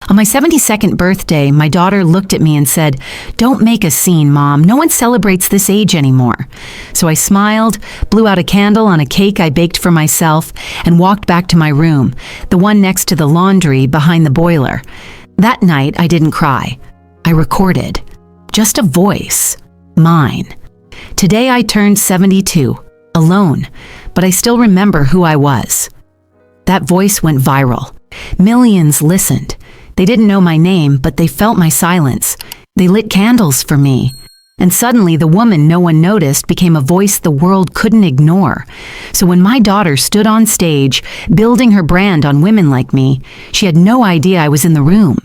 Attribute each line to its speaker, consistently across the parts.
Speaker 1: On my 72nd birthday, my daughter looked at me and said, "Don't make a scene, Mom. No one celebrates this age anymore." So I smiled, blew out a candle on a cake I baked for myself, and walked back to my room, the one next to the laundry behind the boiler. That night, I didn't cry. I recorded. Just a voice. Mine. Today I turned 72, alone, but I still remember who I was. That voice went viral. Millions listened. They didn't know my name, but they felt my silence. They lit candles for me. And suddenly, the woman no one noticed became a voice the world couldn't ignore. So when my daughter stood on stage, building her brand on women like me, she had no idea I was in the room.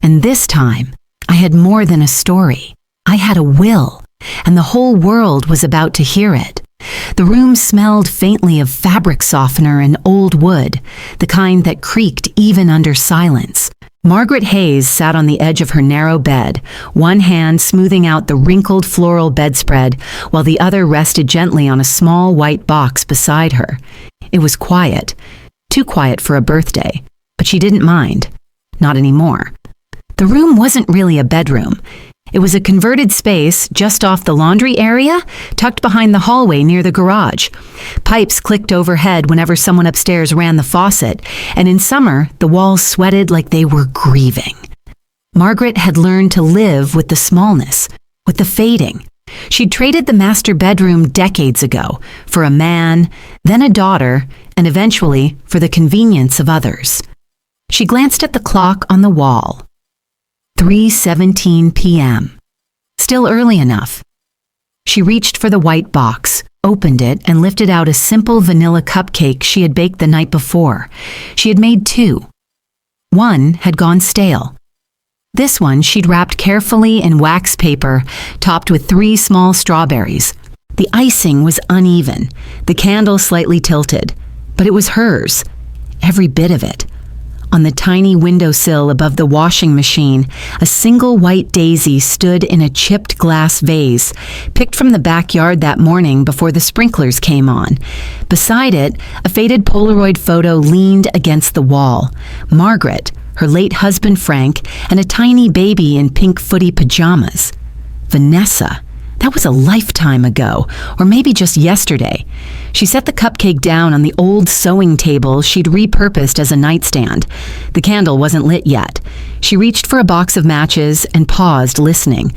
Speaker 1: And this time, I had more than a story. I had a will, and the whole world was about to hear it. The room smelled faintly of fabric softener and old wood, the kind that creaked even under silence. Margaret Hayes sat on the edge of her narrow bed, one hand smoothing out the wrinkled floral bedspread, while the other rested gently on a small white box beside her. It was quiet, too quiet for a birthday, but she didn't mind. Not anymore. The room wasn't really a bedroom. It was a converted space just off the laundry area, tucked behind the hallway near the garage. Pipes clicked overhead whenever someone upstairs ran the faucet, and in summer, the walls sweated like they were grieving. Margaret had learned to live with the smallness, with the fading. She'd traded the master bedroom decades ago for a man, then a daughter, and eventually for the convenience of others. She glanced at the clock on the wall. 3:17 p.m. Still early enough. She reached for the white box, opened it, and lifted out a simple vanilla cupcake she had baked the night before. She had made two. One had gone stale. This one she'd wrapped carefully in wax paper, topped with 3 small strawberries. The icing was uneven, the candle slightly tilted, but it was hers, every bit of it. On the tiny windowsill above the washing machine, a single white daisy stood in a chipped glass vase, picked from the backyard that morning before the sprinklers came on. Beside it, a faded Polaroid photo leaned against the wall. Margaret, her late husband Frank, and a tiny baby in pink footy pajamas. Vanessa. That was a lifetime ago, or maybe just yesterday. She set the cupcake down on the old sewing table she'd repurposed as a nightstand. The candle wasn't lit yet. She reached for a box of matches and paused, listening.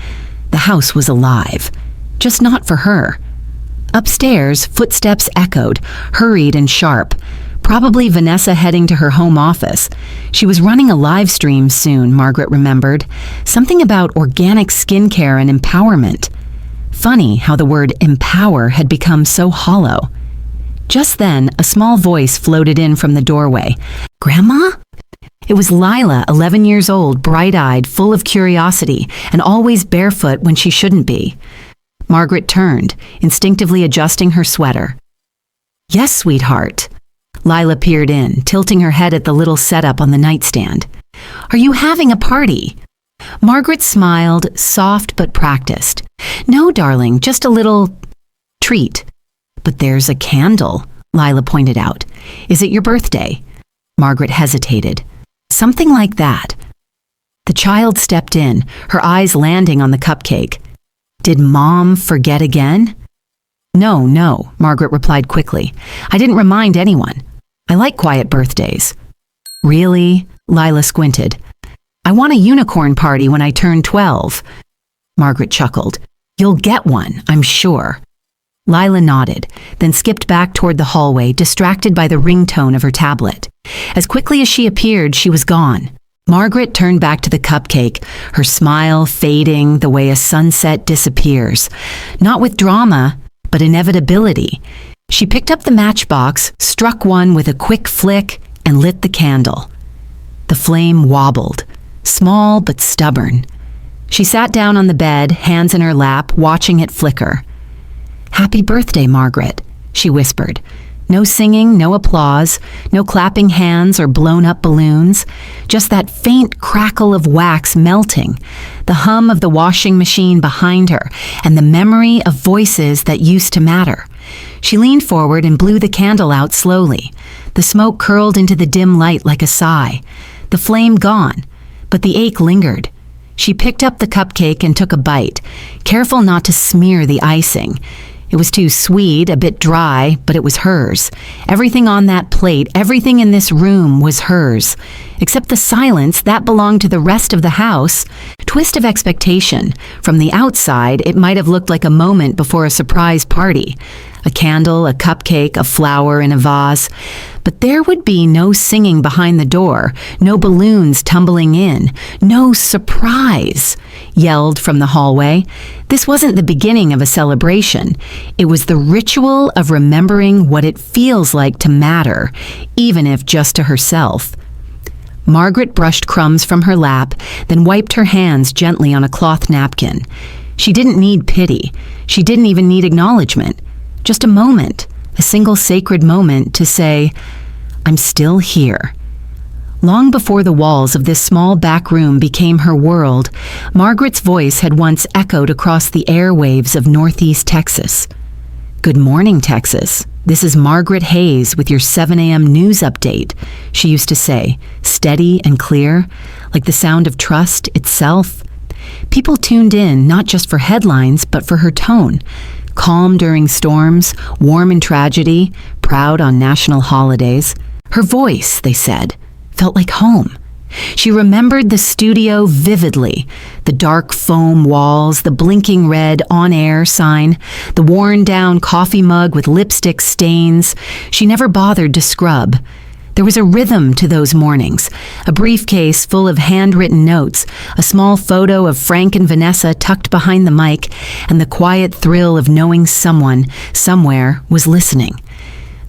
Speaker 1: The house was alive, just not for her. Upstairs, footsteps echoed, hurried and sharp. Probably Vanessa heading to her home office. She was running a live stream soon, Margaret remembered. Something about organic skincare and empowerment. Funny how the word empower had become so hollow. Just then, a small voice floated in from the doorway. "Grandma?" It was Lila, 11 years old, bright-eyed, full of curiosity, and always barefoot when she shouldn't be. Margaret turned, instinctively adjusting her sweater. "Yes, sweetheart." Lila peered in, tilting her head at the little setup on the nightstand. "Are you having a party?" Margaret smiled, soft but practiced. "No, darling, just a little treat." "But there's a candle," Lila pointed out. "Is it your birthday?" Margaret hesitated. "Something like that." The child stepped in, her eyes landing on the cupcake. "Did Mom forget again?" No, Margaret replied quickly. "I didn't remind anyone. I like quiet birthdays." "Really?" Lila squinted. "I want a unicorn party when I turn 12. Margaret chuckled. "You'll get one, I'm sure." Lila nodded, then skipped back toward the hallway, distracted by the ringtone of her tablet. As quickly as she appeared, she was gone. Margaret turned back to the cupcake, her smile fading the way a sunset disappears. Not with drama, but inevitability. She picked up the matchbox, struck one with a quick flick, and lit the candle. The flame wobbled, small but stubborn. She sat down on the bed, hands in her lap, watching it flicker. "Happy birthday, Margaret," she whispered. No singing, no applause, no clapping hands or blown-up balloons, just that faint crackle of wax melting, the hum of the washing machine behind her, and the memory of voices that used to matter. She leaned forward and blew the candle out slowly. The smoke curled into the dim light like a sigh. The flame gone, But the ache lingered. She picked up the cupcake and took a bite, careful not to smear the icing. It was too sweet, a bit dry, but it was hers. Everything on that plate, everything in this room was hers. Except the silence, that belonged to the rest of the house. Twist of expectation. From the outside, it might have looked like a moment before a surprise party. A candle, a cupcake, a flower in a vase. But there would be no singing behind the door, no balloons tumbling in, no surprise, yelled from the hallway. This wasn't the beginning of a celebration. It was the ritual of remembering what it feels like to matter, even if just to herself. Margaret brushed crumbs from her lap, then wiped her hands gently on a cloth napkin. She didn't need pity. She didn't even need acknowledgement. Just a moment, a single sacred moment to say, I'm still here. Long before the walls of this small back room became her world, Margaret's voice had once echoed across the airwaves of Northeast Texas. Good morning, Texas. This is Margaret Hayes with your 7 a.m. news update, she used to say, steady and clear, like the sound of trust itself. People tuned in not just for headlines, but for her tone. Calm during storms, warm in tragedy, proud on national holidays. Her voice, they said, felt like home. She remembered the studio vividly, the dark foam walls, the blinking red on-air sign, the worn-down coffee mug with lipstick stains. She never bothered to scrub. There was a rhythm to those mornings, a briefcase full of handwritten notes, a small photo of Frank and Vanessa tucked behind the mic, and the quiet thrill of knowing someone, somewhere, was listening.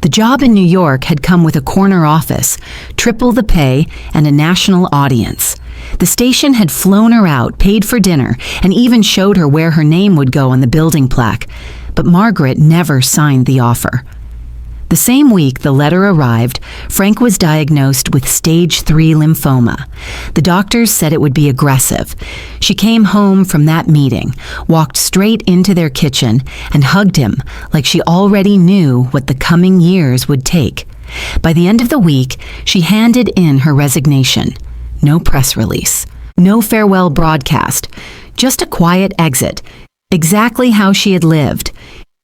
Speaker 1: The job in New York had come with a corner office, triple the pay, and a national audience. The station had flown her out, paid for dinner, and even showed her where her name would go on the building plaque. But Margaret never signed the offer. The same week the letter arrived, Frank was diagnosed with stage 3 lymphoma. The doctors said it would be aggressive. She came home from that meeting, walked straight into their kitchen, and hugged him like she already knew what the coming years would take. By the end of the week, she handed in her resignation. No press release, no farewell broadcast, just a quiet exit, exactly how she had lived.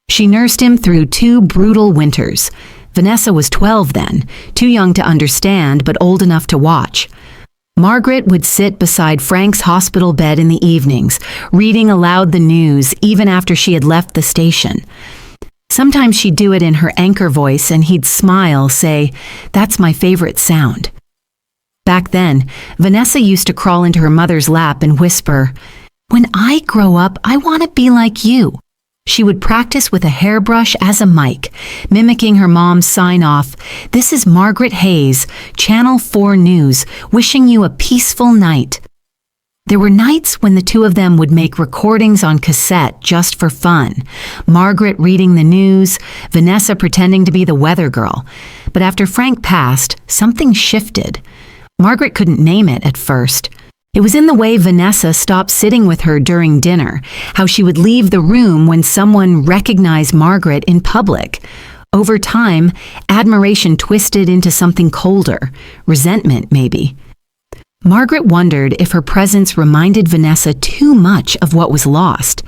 Speaker 1: She nursed him through 2 brutal winters. Vanessa was 12 then, too young to understand but old enough to watch. Margaret would sit beside Frank's hospital bed in the evenings, reading aloud the news even after she had left the station. Sometimes she'd do it in her anchor voice and he'd smile, say, "That's my favorite sound." Back then, Vanessa used to crawl into her mother's lap and whisper, "When I grow up, I want to be like you." She would practice with a hairbrush as a mic, mimicking her mom's sign-off, "This is Margaret Hayes, Channel 4 News, wishing you a peaceful night." There were nights when the two of them would make recordings on cassette just for fun. Margaret reading the news, Vanessa pretending to be the weather girl. But after Frank passed, something shifted. Margaret couldn't name it at first. It was in the way Vanessa stopped sitting with her during dinner, how she would leave the room when someone recognized Margaret in public. Over time, admiration twisted into something colder, resentment maybe. Margaret wondered if her presence reminded Vanessa too much of what was lost.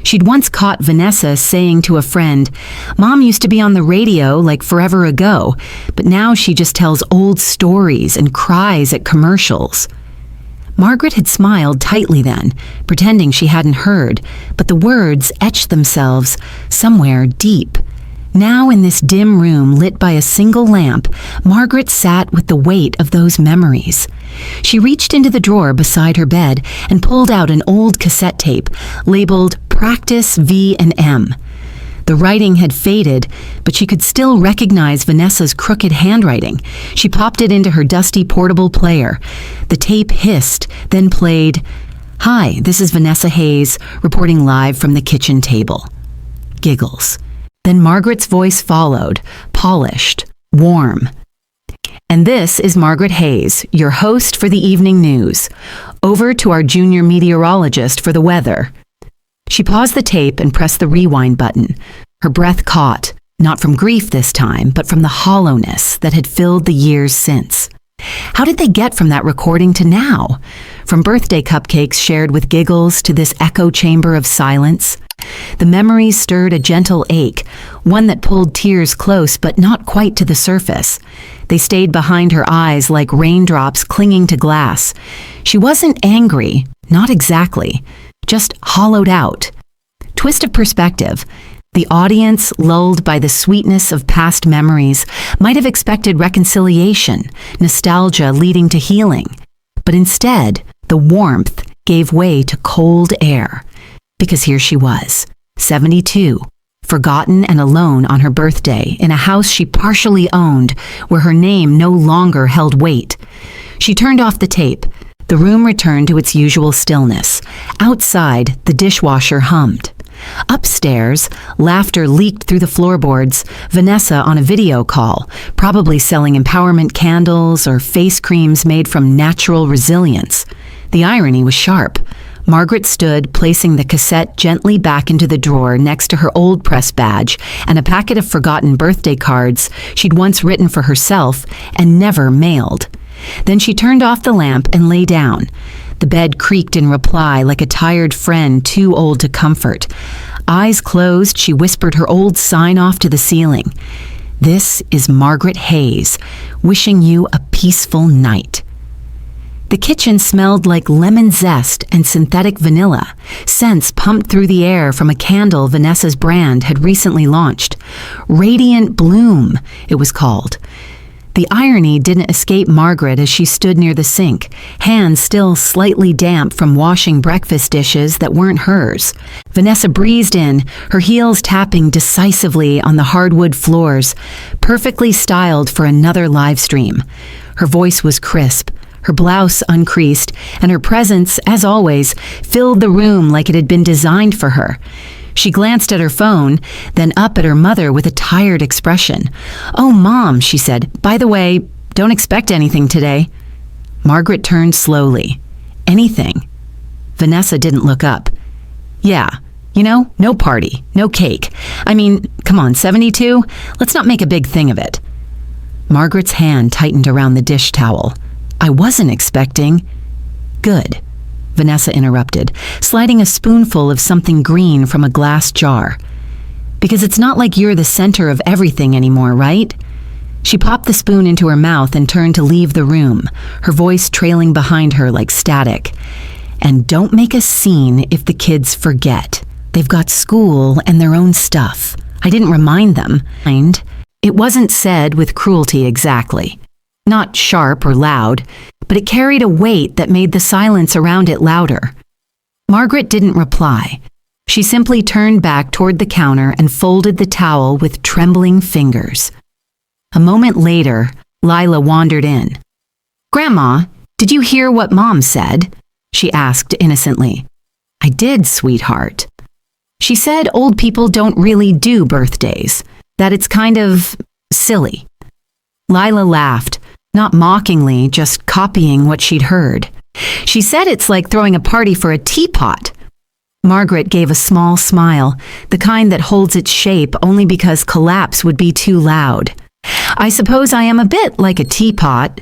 Speaker 1: She'd once caught Vanessa saying to a friend, "Mom used to be on the radio like forever ago, but now she just tells old stories and cries at commercials." Margaret had smiled tightly then, pretending she hadn't heard, but the words etched themselves somewhere deep. Now in this dim room lit by a single lamp, Margaret sat with the weight of those memories. She reached into the drawer beside her bed and pulled out an old cassette tape labeled Practice V&M. The writing had faded, but she could still recognize Vanessa's crooked handwriting. She popped it into her dusty portable player. The tape hissed, then played, "Hi, this is Vanessa Hayes, reporting live from the kitchen table." Giggles. Then Margaret's voice followed, polished, warm. "And this is Margaret Hayes, your host for the evening news. Over to our junior meteorologist for the weather." She paused the tape and pressed the rewind button. Her breath caught, not from grief this time, but from the hollowness that had filled the years since. How did they get from that recording to now? From birthday cupcakes shared with giggles to this echo chamber of silence? The memories stirred a gentle ache, one that pulled tears close but not quite to the surface. They stayed behind her eyes like raindrops clinging to glass. She wasn't angry, not exactly, just hollowed out. Twist of perspective. The audience, lulled by the sweetness of past memories, might have expected reconciliation, nostalgia leading to healing. But instead, the warmth gave way to cold air. Because here she was, 72, forgotten and alone on her birthday in a house she partially owned, where her name no longer held weight. She turned off the tape. The room returned to its usual stillness. Outside, the dishwasher hummed. Upstairs, laughter leaked through the floorboards, Vanessa on a video call, probably selling empowerment candles or face creams made from natural resilience. The irony was sharp. Margaret stood, placing the cassette gently back into the drawer next to her old press badge and a packet of forgotten birthday cards she'd once written for herself and never mailed. Then she turned off the lamp and lay down. The bed creaked in reply like a tired friend too old to comfort. Eyes closed, she whispered her old sign-off to the ceiling. "This is Margaret Hayes, wishing you a peaceful night." The kitchen smelled like lemon zest and synthetic vanilla, scents pumped through the air from a candle Vanessa's brand had recently launched. Radiant Bloom, it was called. The irony didn't escape Margaret as she stood near the sink, hands still slightly damp from washing breakfast dishes that weren't hers. Vanessa breezed in, her heels tapping decisively on the hardwood floors, perfectly styled for another live stream. Her voice was crisp, her blouse uncreased, and her presence, as always, filled the room like it had been designed for her. She glanced at her phone, then up at her mother with a tired expression. "Oh, Mom," she said, "by the way, don't expect anything today." Margaret turned slowly. "Anything?" Vanessa didn't look up. "Yeah, no party, no cake. I mean, come on, 72? Let's not make a big thing of it." Margaret's hand tightened around the dish towel. "I wasn't expecting." "Good," Vanessa interrupted, sliding a spoonful of something green from a glass jar. "Because it's not like you're the center of everything anymore, right?" She popped the spoon into her mouth and turned to leave the room, her voice trailing behind her like static. "And don't make a scene if the kids forget. They've got school and their own stuff. I didn't remind them." It wasn't said with cruelty exactly. Not sharp or loud, but it carried a weight that made the silence around it louder. Margaret didn't reply. She simply turned back toward the counter and folded the towel with trembling fingers. A moment later, Lila wandered in. "Grandma, did you hear what Mom said?" she asked innocently. "I did, sweetheart. She said old people don't really do birthdays, that it's kind of silly." Lila laughed. Not mockingly, just copying what she'd heard. "She said it's like throwing a party for a teapot." Margaret gave a small smile, the kind that holds its shape only because collapse would be too loud. "I suppose I am a bit like a teapot."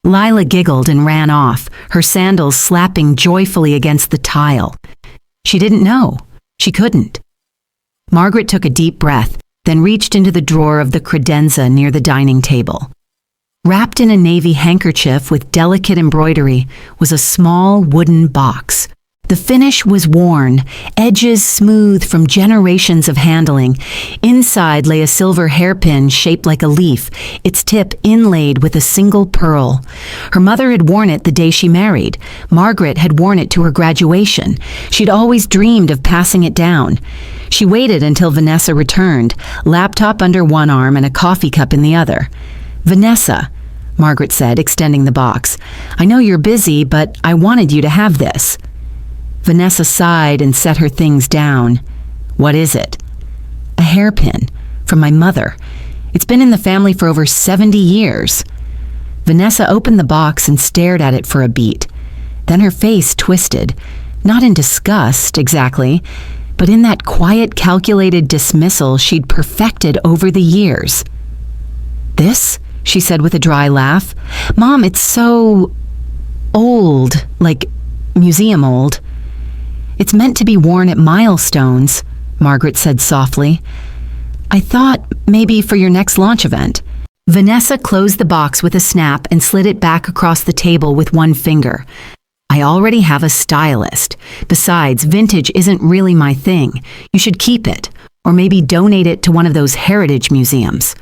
Speaker 1: Lila giggled and ran off, her sandals slapping joyfully against the tile. She didn't know. She couldn't. Margaret took a deep breath, then reached into the drawer of the credenza near the dining table. Wrapped in a navy handkerchief with delicate embroidery was a small wooden box. The finish was worn, edges smooth from generations of handling. Inside lay a silver hairpin shaped like a leaf, its tip inlaid with a single pearl. Her mother had worn it the day she married. Margaret had worn it to her graduation. She'd always dreamed of passing it down. She waited until Vanessa returned, laptop under one arm and a coffee cup in the other. "Vanessa," Margaret said, extending the box, "I know you're busy, but I wanted you to have this." Vanessa sighed and set her things down. "What is it?" "A hairpin, from my mother. It's been in the family for over 70 years. Vanessa opened the box and stared at it for a beat. Then her face twisted, not in disgust exactly, but in that quiet, calculated dismissal she'd perfected over the years. "This?" she said with a dry laugh. Mom, it's so old, like museum old. It's meant to be worn at milestones, Margaret said softly. I thought maybe for your next launch event. Vanessa closed the box with a snap and slid it back across the table with one finger. I already have a stylist. Besides, vintage isn't really my thing. You should keep it, or maybe donate it to one of those heritage museums.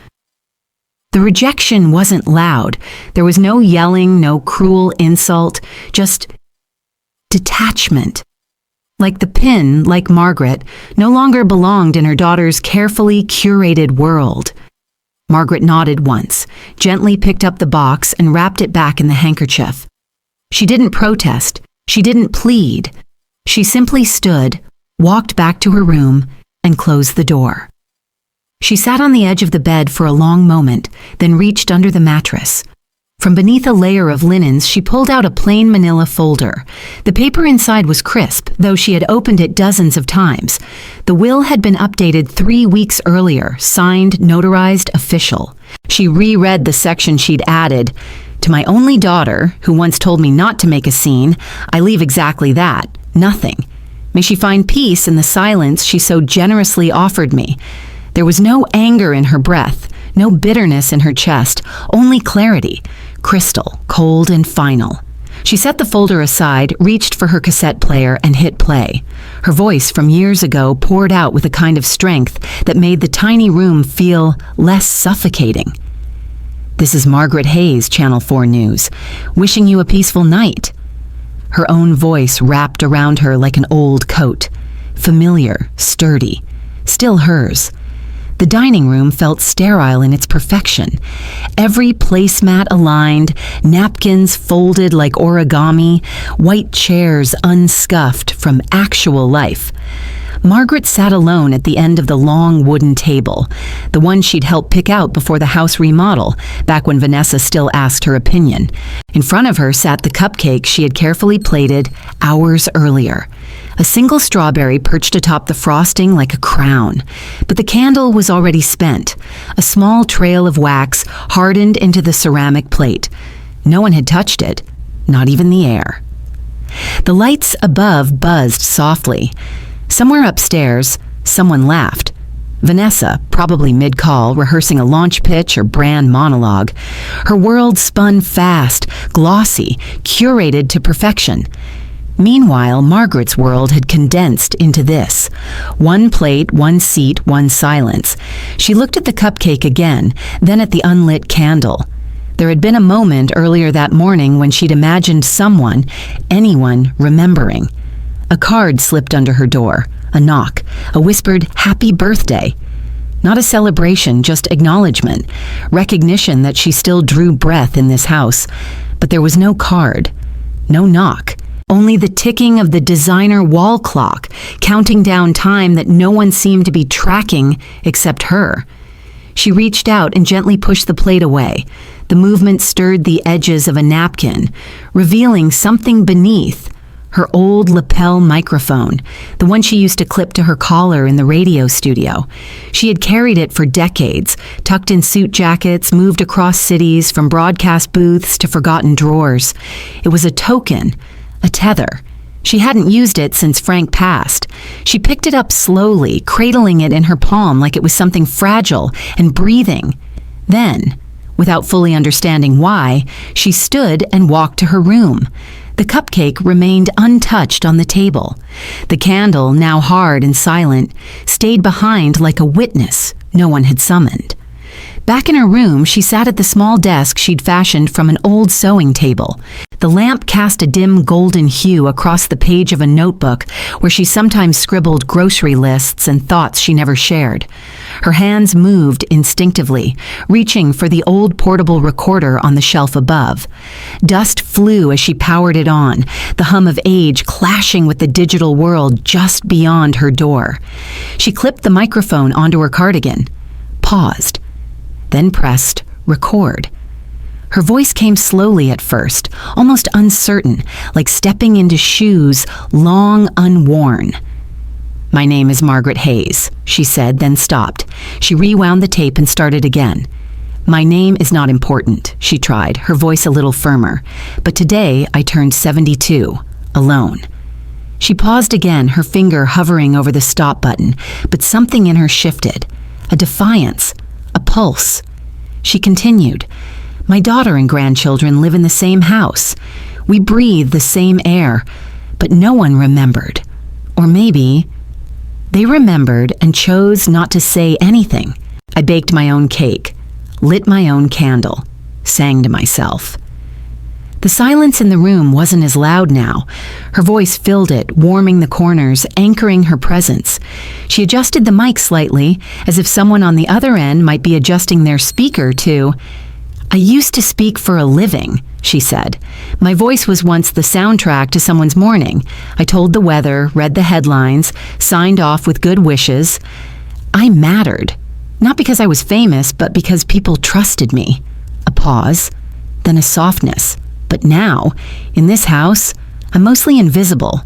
Speaker 1: The rejection wasn't loud. There was no yelling, no cruel insult, just detachment. Like the pin, like Margaret, no longer belonged in her daughter's carefully curated world. Margaret nodded once, gently picked up the box and wrapped it back in the handkerchief. She didn't protest. She didn't plead. She simply stood, walked back to her room, and closed the door. She sat on the edge of the bed for a long moment, then reached under the mattress. From beneath a layer of linens, she pulled out a plain manila folder. The paper inside was crisp, though she had opened it dozens of times. The will had been updated 3 weeks earlier, signed, notarized, official. She reread the section she'd added. To my only daughter, who once told me not to make a scene, I leave exactly that, nothing. May she find peace in the silence she so generously offered me. There was no anger in her breath, no bitterness in her chest, only clarity, crystal, cold and final. She set the folder aside, reached for her cassette player, and hit play. Her voice from years ago poured out with a kind of strength that made the tiny room feel less suffocating. This is Margaret Hayes, Channel 4 News, wishing you a peaceful night. Her own voice wrapped around her like an old coat, familiar, sturdy, still hers. The dining room felt sterile in its perfection. Every placemat aligned, napkins folded like origami, white chairs unscuffed from actual life. Margaret sat alone at the end of the long wooden table, the one she'd helped pick out before the house remodel, back when Vanessa still asked her opinion. In front of her sat the cupcake she had carefully plated hours earlier. A single strawberry perched atop the frosting like a crown, but the candle was already spent, a small trail of wax hardened into the ceramic plate. No one had touched it, not even the air. The lights above buzzed softly. Somewhere upstairs, someone laughed. Vanessa, probably mid-call, rehearsing a launch pitch or brand monologue. Her world spun fast, glossy, curated to perfection. Meanwhile, Margaret's world had condensed into this. One plate, one seat, one silence. She looked at the cupcake again, then at the unlit candle. There had been a moment earlier that morning when she'd imagined someone, anyone, remembering. A card slipped under her door, a knock, a whispered happy birthday. Not a celebration, just acknowledgement, recognition that she still drew breath in this house. But there was no card, no knock, only the ticking of the designer wall clock, counting down time that no one seemed to be tracking except her. She reached out and gently pushed the plate away. The movement stirred the edges of a napkin, revealing something beneath. Her old lapel microphone, the one she used to clip to her collar in the radio studio. She had carried it for decades, tucked in suit jackets, moved across cities, from broadcast booths to forgotten drawers. It was a token, a tether. She hadn't used it since Frank passed. She picked it up slowly, cradling it in her palm like it was something fragile and breathing. Then, without fully understanding why, she stood and walked to her room. The cupcake remained untouched on the table. The candle, now hard and silent, stayed behind like a witness no one had summoned. Back in her room, she sat at the small desk she'd fashioned from an old sewing table. The lamp cast a dim golden hue across the page of a notebook where she sometimes scribbled grocery lists and thoughts she never shared. Her hands moved instinctively, reaching for the old portable recorder on the shelf above. Dust flew as she powered it on, the hum of age clashing with the digital world just beyond her door. She clipped the microphone onto her cardigan, paused, then pressed record. Her voice came slowly at first, almost uncertain, like stepping into shoes long unworn. "My name is Margaret Hayes," she said, then stopped. She rewound the tape and started again. My name is not important, she tried, her voice a little firmer. But today I turned 72, alone. She paused again, her finger hovering over the stop button, but something in her shifted. A defiance, a pulse. She continued, my daughter and grandchildren live in the same house. We breathe the same air, but no one remembered. Or maybe they remembered and chose not to say anything. I baked my own cake, lit my own candle, sang to myself. The silence in the room wasn't as loud now. Her voice filled it, warming the corners, anchoring her presence. She adjusted the mic slightly, as if someone on the other end might be adjusting their speaker to, I used to speak for a living, she said. My voice was once the soundtrack to someone's morning. I told the weather, read the headlines, signed off with good wishes. I mattered. Not because I was famous, but because people trusted me. A pause, then a softness. But now, in this house, I'm mostly invisible.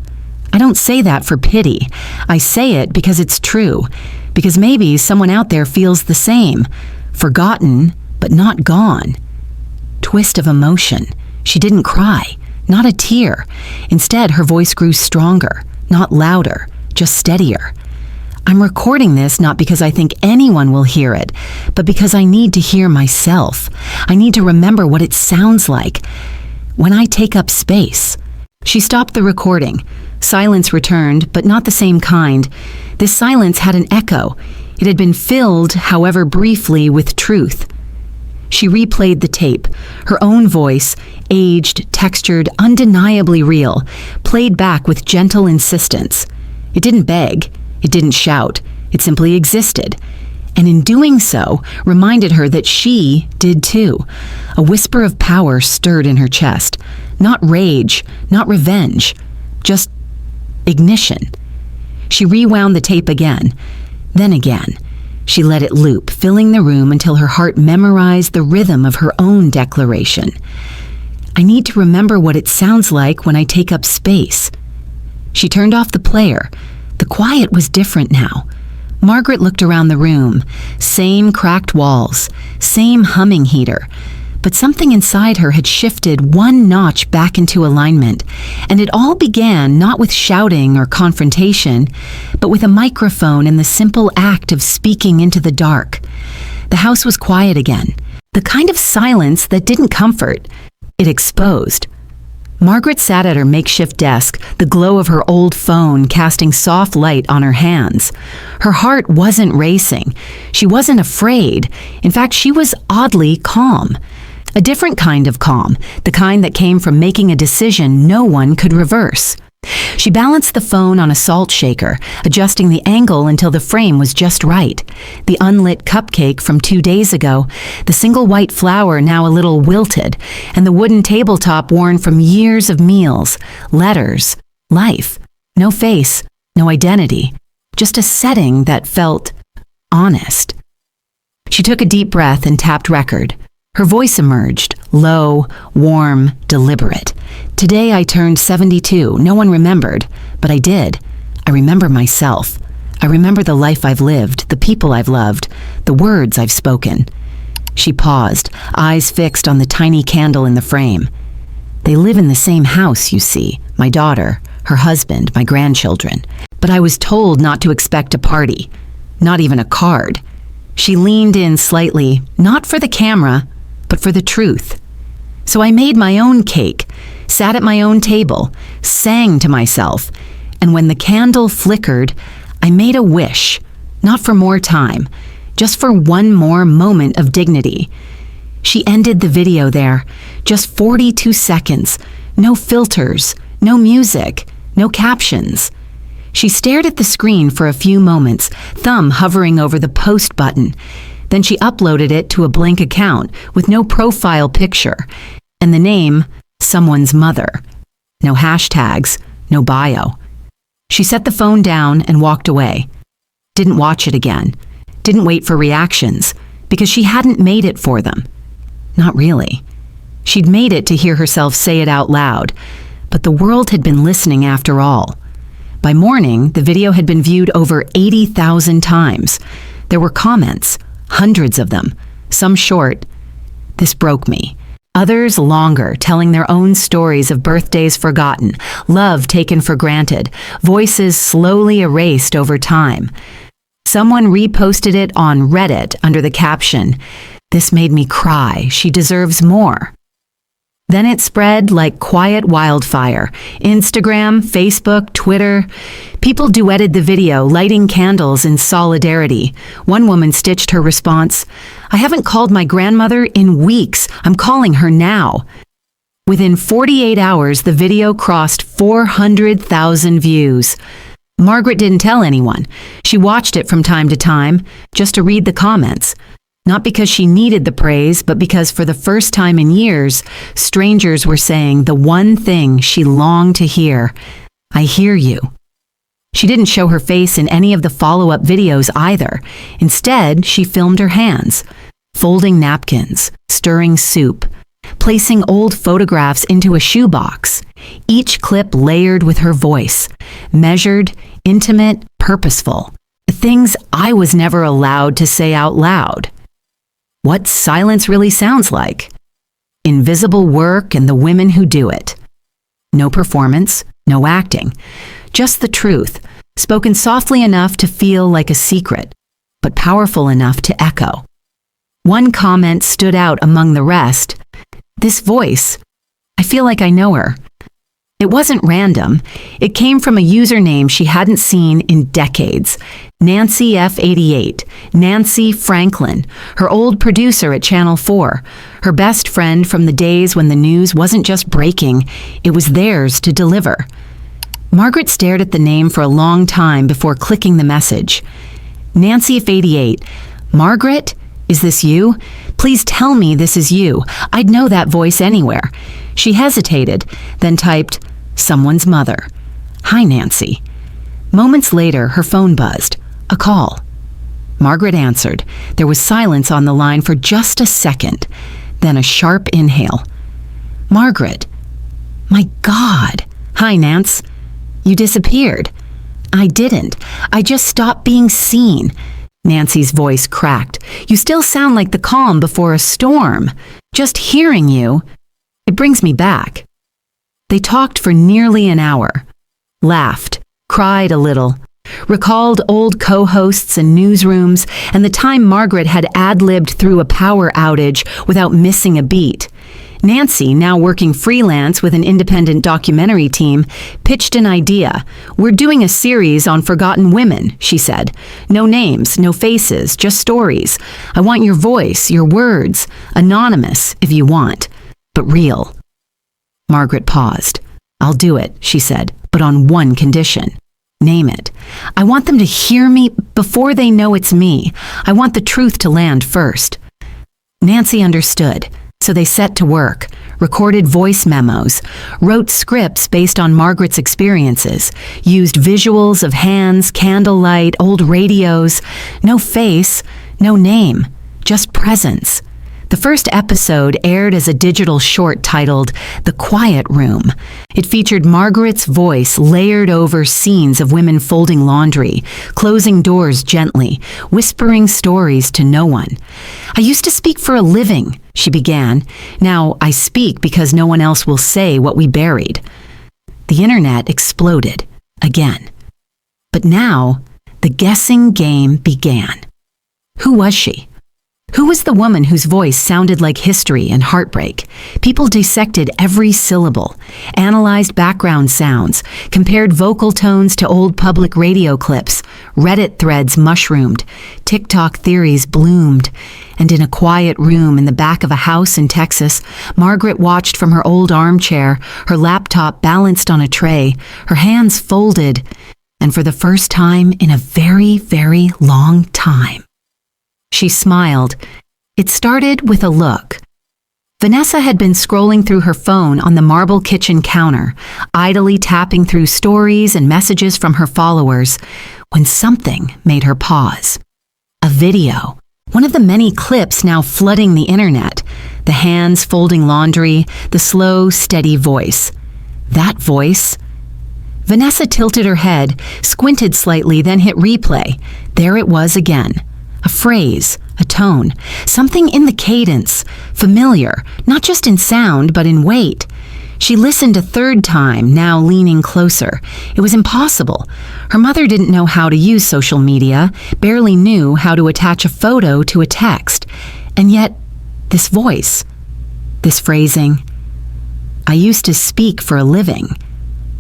Speaker 1: I don't say that for pity. I say it because it's true. Because maybe someone out there feels the same. Forgotten, but not gone. Twist of emotion. She didn't cry, not a tear. Instead, her voice grew stronger, not louder, just steadier. I'm recording this not because I think anyone will hear it, but because I need to hear myself. I need to remember what it sounds like when I take up space. She stopped the recording. Silence returned, but not the same kind. This silence had an echo. It had been filled, however briefly, with truth. She replayed the tape, her own voice, aged, textured, undeniably real, played back with gentle insistence. It didn't beg, it didn't shout, it simply existed. And in doing so, reminded her that she did too. A whisper of power stirred in her chest. Not rage, not revenge, just ignition. She rewound the tape again, then again. She let it loop, filling the room until her heart memorized the rhythm of her own declaration. I need to remember what it sounds like when I take up space. She turned off the player. The quiet was different now. Margaret looked around the room. Same cracked walls, same humming heater. But something inside her had shifted one notch back into alignment, and it all began not with shouting or confrontation, but with a microphone and the simple act of speaking into the dark. The house was quiet again, the kind of silence that didn't comfort, it exposed. Margaret sat at her makeshift desk, the glow of her old phone casting soft light on her hands. Her heart wasn't racing. She wasn't afraid. In fact, she was oddly calm. A different kind of calm, the kind that came from making a decision no one could reverse. She balanced the phone on a salt shaker, adjusting the angle until the frame was just right. The unlit cupcake from 2 days ago, the single white flower now a little wilted, and the wooden tabletop worn from years of meals, letters, life. No face, no identity, just a setting that felt honest. She took a deep breath and tapped record. Her voice emerged, low, warm, deliberate. Today I turned 72. No one remembered, but I did. I remember myself. I remember the life I've lived, the people I've loved, the words I've spoken. She paused, eyes fixed on the tiny candle in the frame. They live in the same house, you see, my daughter, her husband, my grandchildren. But I was told not to expect a party, not even a card. She leaned in slightly, not for the camera, but for the truth. So I made my own cake, sat at my own table, sang to myself, and when the candle flickered, I made a wish, not for more time, just for one more moment of dignity. She ended the video there, just 42 seconds, no filters, no music, no captions. She stared at the screen for a few moments, thumb hovering over the post button. Then she uploaded it to a blank account with no profile picture, and the name, someone's mother. No hashtags, no bio. She set the phone down and walked away. Didn't watch it again. Didn't wait for reactions, because she hadn't made it for them. Not really. She'd made it to hear herself say it out loud, but the world had been listening after all. By morning, the video had been viewed over 80,000 times. There were comments, hundreds of them, some short. This broke me. Others longer, telling their own stories of birthdays forgotten, love taken for granted, voices slowly erased over time. Someone reposted it on Reddit under the caption, "This made me cry. She deserves more." Then it spread like quiet wildfire. Instagram, Facebook, Twitter. People duetted the video, lighting candles in solidarity. One woman stitched her response, "I haven't called my grandmother in weeks. I'm calling her now." Within 48 hours, the video crossed 400,000 views. Margaret didn't tell anyone. She watched it from time to time, just to read the comments. Not because she needed the praise, but because for the first time in years, strangers were saying the one thing she longed to hear, "I hear you." She didn't show her face in any of the follow-up videos either. Instead, she filmed her hands, folding napkins, stirring soup, placing old photographs into a shoebox, each clip layered with her voice, measured, intimate, purposeful, the things I was never allowed to say out loud. What silence really sounds like. Invisible work and the women who do it. No performance, no acting. Just the truth, spoken softly enough to feel like a secret, but powerful enough to echo. One comment stood out among the rest. "This voice, I feel like I know her." It wasn't random. It came from a username she hadn't seen in decades. Nancy F88, Nancy Franklin, her old producer at Channel 4, her best friend from the days when the news wasn't just breaking, it was theirs to deliver. Margaret stared at the name for a long time before clicking the message. Nancy F88, "Margaret, is this you? Please tell me this is you. I'd know that voice anywhere." She hesitated, then typed, "Someone's mother. Hi, Nancy." Moments later, her phone buzzed. A call. Margaret answered. There was silence on the line for just a second, then a sharp inhale. "Margaret. My God. Hi, Nance. You disappeared." "I didn't. I just stopped being seen." Nancy's voice cracked. "You still sound like the calm before a storm. Just hearing you, it brings me back." They talked for nearly an hour, laughed, cried a little, recalled old co-hosts and newsrooms and the time Margaret had ad-libbed through a power outage without missing a beat. Nancy, now working freelance with an independent documentary team, pitched an idea. "We're doing a series on forgotten women," she said. "No names, no faces, just stories. I want your voice, your words, anonymous if you want, but real." Margaret paused. "I'll do it," she said, "but on one condition. Name it. I want them to hear me before they know it's me. I want the truth to land first." Nancy understood. So they set to work, recorded voice memos, wrote scripts based on Margaret's experiences, used visuals of hands, candlelight, old radios. No face, no name, just presence. The first episode aired as a digital short titled The Quiet Room. It featured Margaret's voice layered over scenes of women folding laundry, closing doors gently, whispering stories to no one. "I used to speak for a living," she began. "Now I speak because no one else will say what we buried." The internet exploded again. But now, the guessing game began. Who was she? Who was the woman whose voice sounded like history and heartbreak? People dissected every syllable, analyzed background sounds, compared vocal tones to old public radio clips. Reddit threads mushroomed, TikTok theories bloomed, and in a quiet room in the back of a house in Texas, Margaret watched from her old armchair, her laptop balanced on a tray, her hands folded, and for the first time in a very, very long time, she smiled. It started with a look. Vanessa had been scrolling through her phone on the marble kitchen counter, idly tapping through stories and messages from her followers, when something made her pause. A video. One of the many clips now flooding the internet. The hands folding laundry, the slow, steady voice. That voice. Vanessa tilted her head, squinted slightly, then hit replay. There it was again. A phrase, a tone, something in the cadence, familiar, not just in sound, but in weight. She listened a third time, now leaning closer. It was impossible. Her mother didn't know how to use social media, barely knew how to attach a photo to a text. And yet, this voice, this phrasing, I used to speak for a living.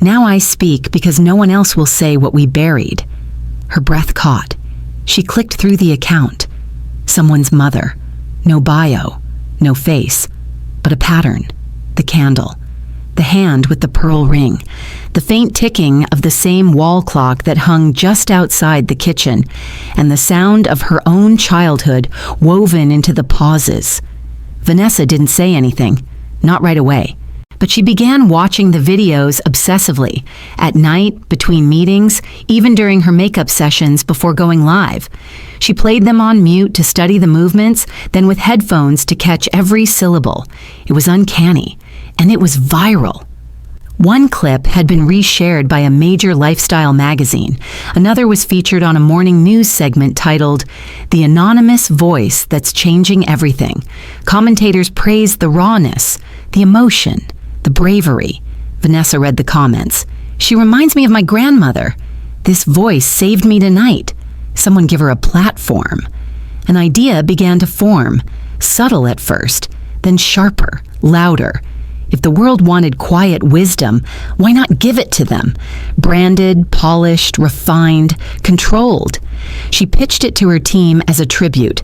Speaker 1: Now I speak because no one else will say what we buried. Her breath caught. She clicked through the account. Someone's mother. No bio, no face, but a pattern. The candle. The hand with the pearl ring, the faint ticking of the same wall clock that hung just outside the kitchen, and the sound of her own childhood woven into the pauses. Vanessa didn't say anything, not right away, but she began watching the videos obsessively, at night, between meetings, even during her makeup sessions before going live. She played them on mute to study the movements, then with headphones to catch every syllable. It was uncanny. And it was viral. One clip had been reshared by a major lifestyle magazine. Another was featured on a morning news segment titled, "The Anonymous Voice That's Changing Everything." Commentators praised the rawness, the emotion, the bravery. Vanessa read the comments. "She reminds me of my grandmother. This voice saved me tonight." Someone give her a platform. An idea began to form, subtle at first, then sharper, louder. If the world wanted quiet wisdom, why not give it to them? Branded, polished, refined, controlled. She pitched it to her team as a tribute,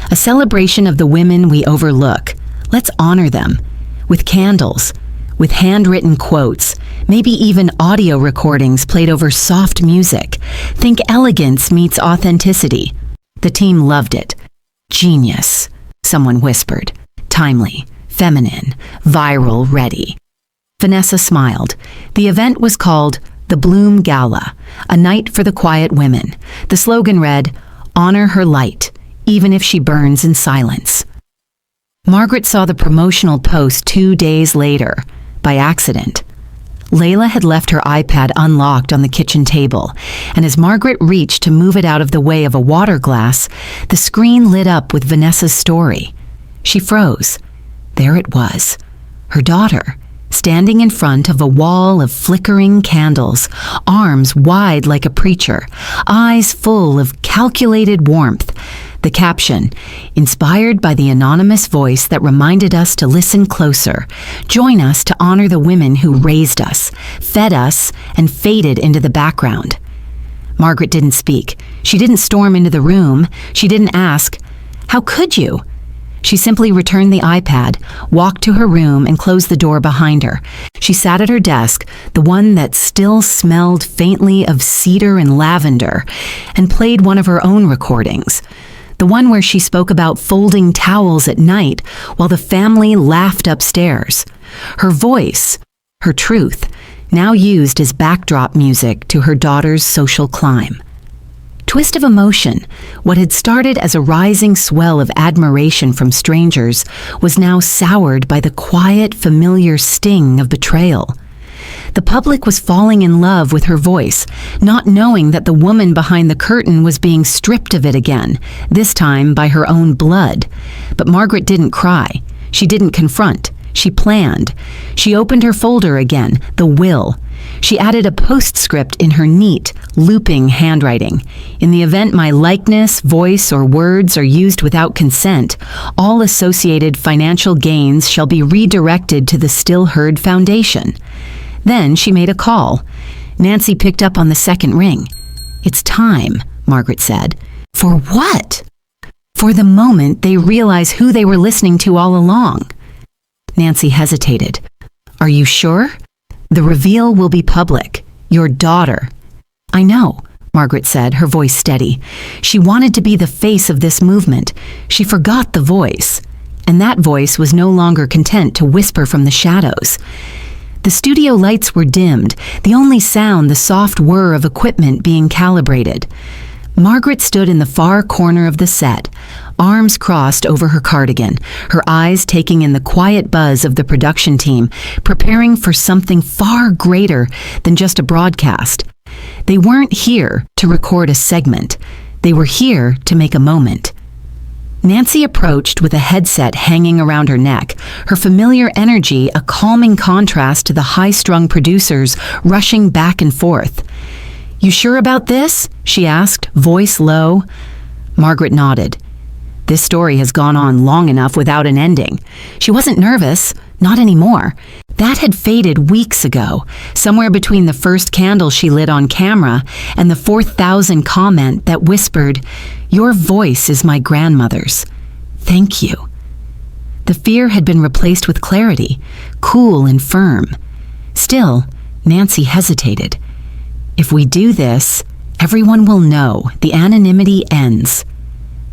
Speaker 1: a celebration of the women we overlook. Let's honor them. With candles, with handwritten quotes, maybe even audio recordings played over soft music. Think elegance meets authenticity. The team loved it. Genius, someone whispered. Timely. Feminine, viral, ready. Vanessa smiled. The event was called the Bloom Gala, a night for the quiet women. The slogan read, "Honor her light, even if she burns in silence." Margaret saw the promotional post 2 days later, by accident. Layla had left her iPad unlocked on the kitchen table, and as Margaret reached to move it out of the way of a water glass, the screen lit up with Vanessa's story. She froze. There it was, her daughter, standing in front of a wall of flickering candles, arms wide like a preacher, eyes full of calculated warmth. The caption, inspired by the anonymous voice that reminded us to listen closer, join us to honor the women who raised us, fed us, and faded into the background. Margaret didn't speak. She didn't storm into the room. She didn't ask, "How could you?" She simply returned the iPad, walked to her room, and closed the door behind her. She sat at her desk, the one that still smelled faintly of cedar and lavender, and played one of her own recordings. The one where she spoke about folding towels at night while the family laughed upstairs. Her voice, her truth, now used as backdrop music to her daughter's social climb. Twist of emotion, what had started as a rising swell of admiration from strangers was now soured by the quiet, familiar sting of betrayal. The public was falling in love with her voice, not knowing that the woman behind the curtain was being stripped of it again, this time by her own blood. But Margaret didn't cry. She didn't confront. She planned. She opened her folder again, the will. She added a postscript in her neat, looping handwriting. In the event my likeness, voice, or words are used without consent, all associated financial gains shall be redirected to the Still Heard Foundation. Then she made a call. Nancy picked up on the second ring. "It's time," Margaret said. "For what?" "For the moment they realize who they were listening to all along." Nancy hesitated. "Are you sure?" "The reveal will be public. Your daughter." "I know," Margaret said, her voice steady. She wanted to be the face of this movement. She forgot the voice. And that voice was no longer content to whisper from the shadows. The studio lights were dimmed, the only sound the soft whir of equipment being calibrated. Margaret stood in the far corner of the set, arms crossed over her cardigan, her eyes taking in the quiet buzz of the production team, preparing for something far greater than just a broadcast. They weren't here to record a segment. They were here to make a moment. Nancy approached with a headset hanging around her neck, her familiar energy a calming contrast to the high-strung producers rushing back and forth. "You sure about this?" she asked, voice low. Margaret nodded. This story has gone on long enough without an ending. She wasn't nervous, not anymore. That had faded weeks ago, somewhere between the first candle she lit on camera and the 4,000 comment that whispered, "Your voice is my grandmother's. Thank you." The fear had been replaced with clarity, cool and firm. Still, Nancy hesitated. If we do this, everyone will know. The anonymity ends.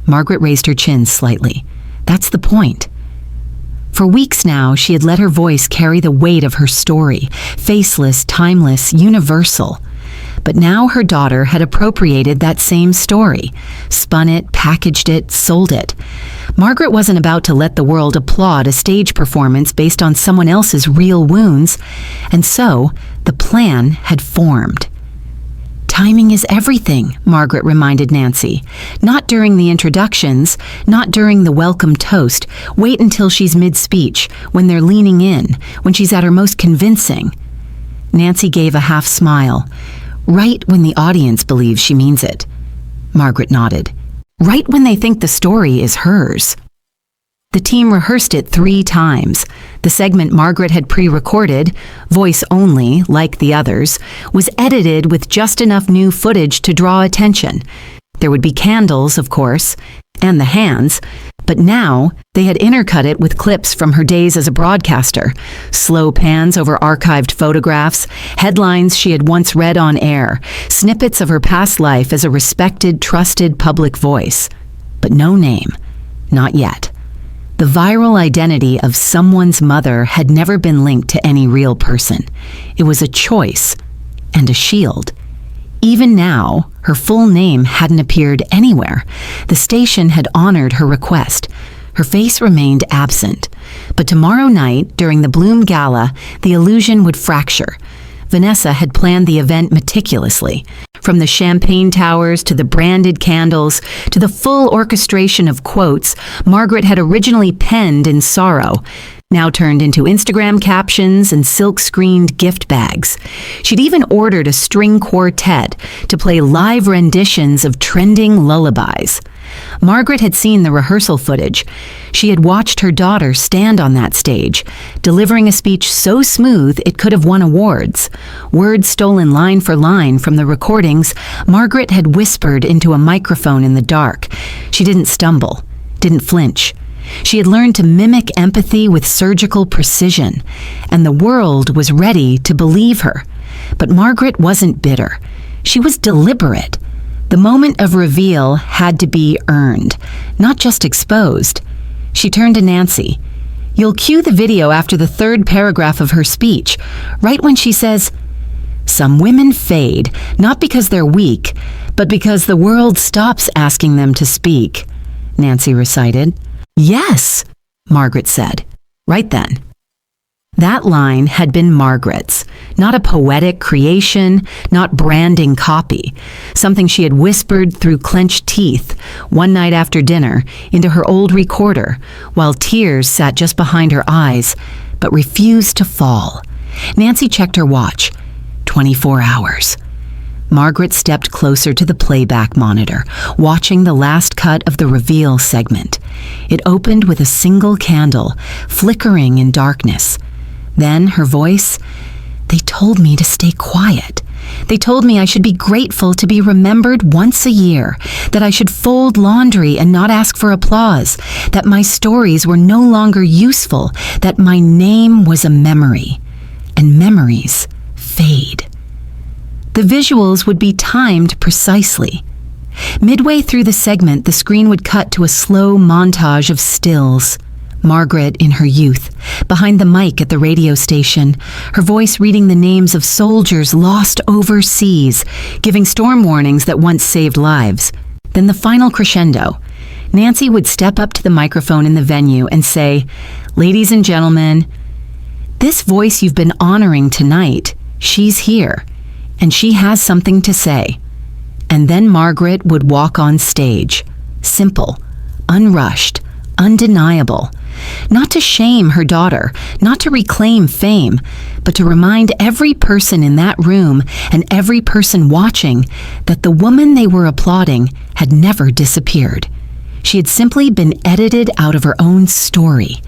Speaker 1: Margaret raised her chin slightly. That's the point. For weeks now, she had let her voice carry the weight of her story, faceless, timeless, universal. But now her daughter had appropriated that same story, spun it, packaged it, sold it. Margaret wasn't about to let the world applaud a stage performance based on someone else's real wounds, and so the plan had formed. Timing is everything, Margaret reminded Nancy. Not during the introductions, not during the welcome toast. Wait until she's mid-speech, when they're leaning in, when she's at her most convincing. Nancy gave a half smile. Right when the audience believes she means it. Margaret nodded. Right when they think the story is hers. The team rehearsed it 3 times. The segment Margaret had pre-recorded, voice only, like the others, was edited with just enough new footage to draw attention. There would be candles, of course, and the hands, but now they had intercut it with clips from her days as a broadcaster, slow pans over archived photographs, headlines she had once read on air, snippets of her past life as a respected, trusted public voice. But no name. Not yet. The viral identity of someone's mother had never been linked to any real person. It was a choice and a shield. Even now, her full name hadn't appeared anywhere. The station had honored her request. Her face remained absent. But tomorrow night, during the Bloom Gala, the illusion would fracture. Vanessa had planned the event meticulously. From the champagne towers to the branded candles to the full orchestration of quotes Margaret had originally penned in sorrow, now turned into Instagram captions and silk-screened gift bags. She'd even ordered a string quartet to play live renditions of trending lullabies. Margaret had seen the rehearsal footage. She had watched her daughter stand on that stage, delivering a speech so smooth it could have won awards. Words stolen line for line from the recordings, Margaret had whispered into a microphone in the dark. She didn't stumble, didn't flinch. She had learned to mimic empathy with surgical precision, and the world was ready to believe her. But Margaret wasn't bitter. She was deliberate. The moment of reveal had to be earned, not just exposed. She turned to Nancy. You'll cue the video after the 3rd paragraph of her speech, right when she says, "Some women fade, not because they're weak, but because the world stops asking them to speak," Nancy recited. "Yes," Margaret said. Right then. That line had been Margaret's, not a poetic creation, not branding copy, something she had whispered through clenched teeth one night after dinner into her old recorder, while tears sat just behind her eyes, but refused to fall. Nancy checked her watch. 24 hours. Margaret stepped closer to the playback monitor, watching the last cut of the reveal segment. It opened with a single candle, flickering in darkness. Then her voice, "They told me to stay quiet. They told me I should be grateful to be remembered once a year, that I should fold laundry and not ask for applause, that my stories were no longer useful, that my name was a memory, and memories fade." The visuals would be timed precisely. Midway through the segment, the screen would cut to a slow montage of stills. Margaret in her youth, behind the mic at the radio station, her voice reading the names of soldiers lost overseas, giving storm warnings that once saved lives. Then the final crescendo. Nancy would step up to the microphone in the venue and say, "Ladies and gentlemen, this voice you've been honoring tonight, she's here, and she has something to say." And then Margaret would walk on stage. Simple, unrushed, undeniable. Not to shame her daughter, not to reclaim fame, but to remind every person in that room and every person watching that the woman they were applauding had never disappeared. She had simply been edited out of her own story.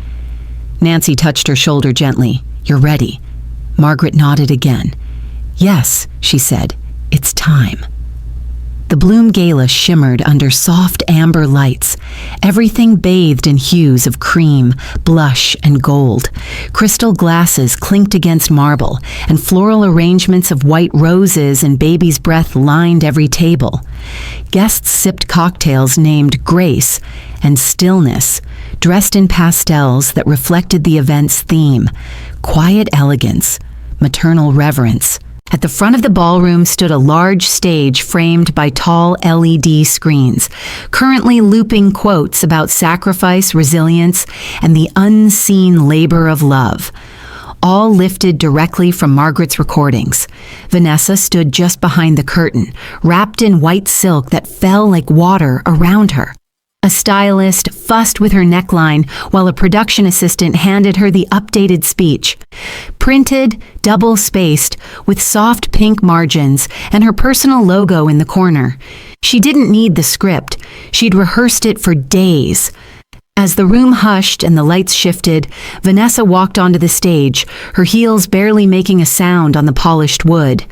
Speaker 1: Nancy touched her shoulder gently. "You're ready." Margaret nodded again. "Yes," she said, "it's time." The Bloom Gala shimmered under soft amber lights, everything bathed in hues of cream, blush, and gold. Crystal glasses clinked against marble, and floral arrangements of white roses and baby's breath lined every table. Guests sipped cocktails named Grace and Stillness, dressed in pastels that reflected the event's theme: quiet elegance, maternal reverence. At the front of the ballroom stood a large stage framed by tall LED screens, currently looping quotes about sacrifice, resilience, and the unseen labor of love, all lifted directly from Margaret's recordings. Vanessa stood just behind the curtain, wrapped in white silk that fell like water around her. A stylist fussed with her neckline while a production assistant handed her the updated speech. Printed, double-spaced, with soft pink margins and her personal logo in the corner. She didn't need the script. She'd rehearsed it for days. As the room hushed and the lights shifted, Vanessa walked onto the stage, her heels barely making a sound on the polished wood.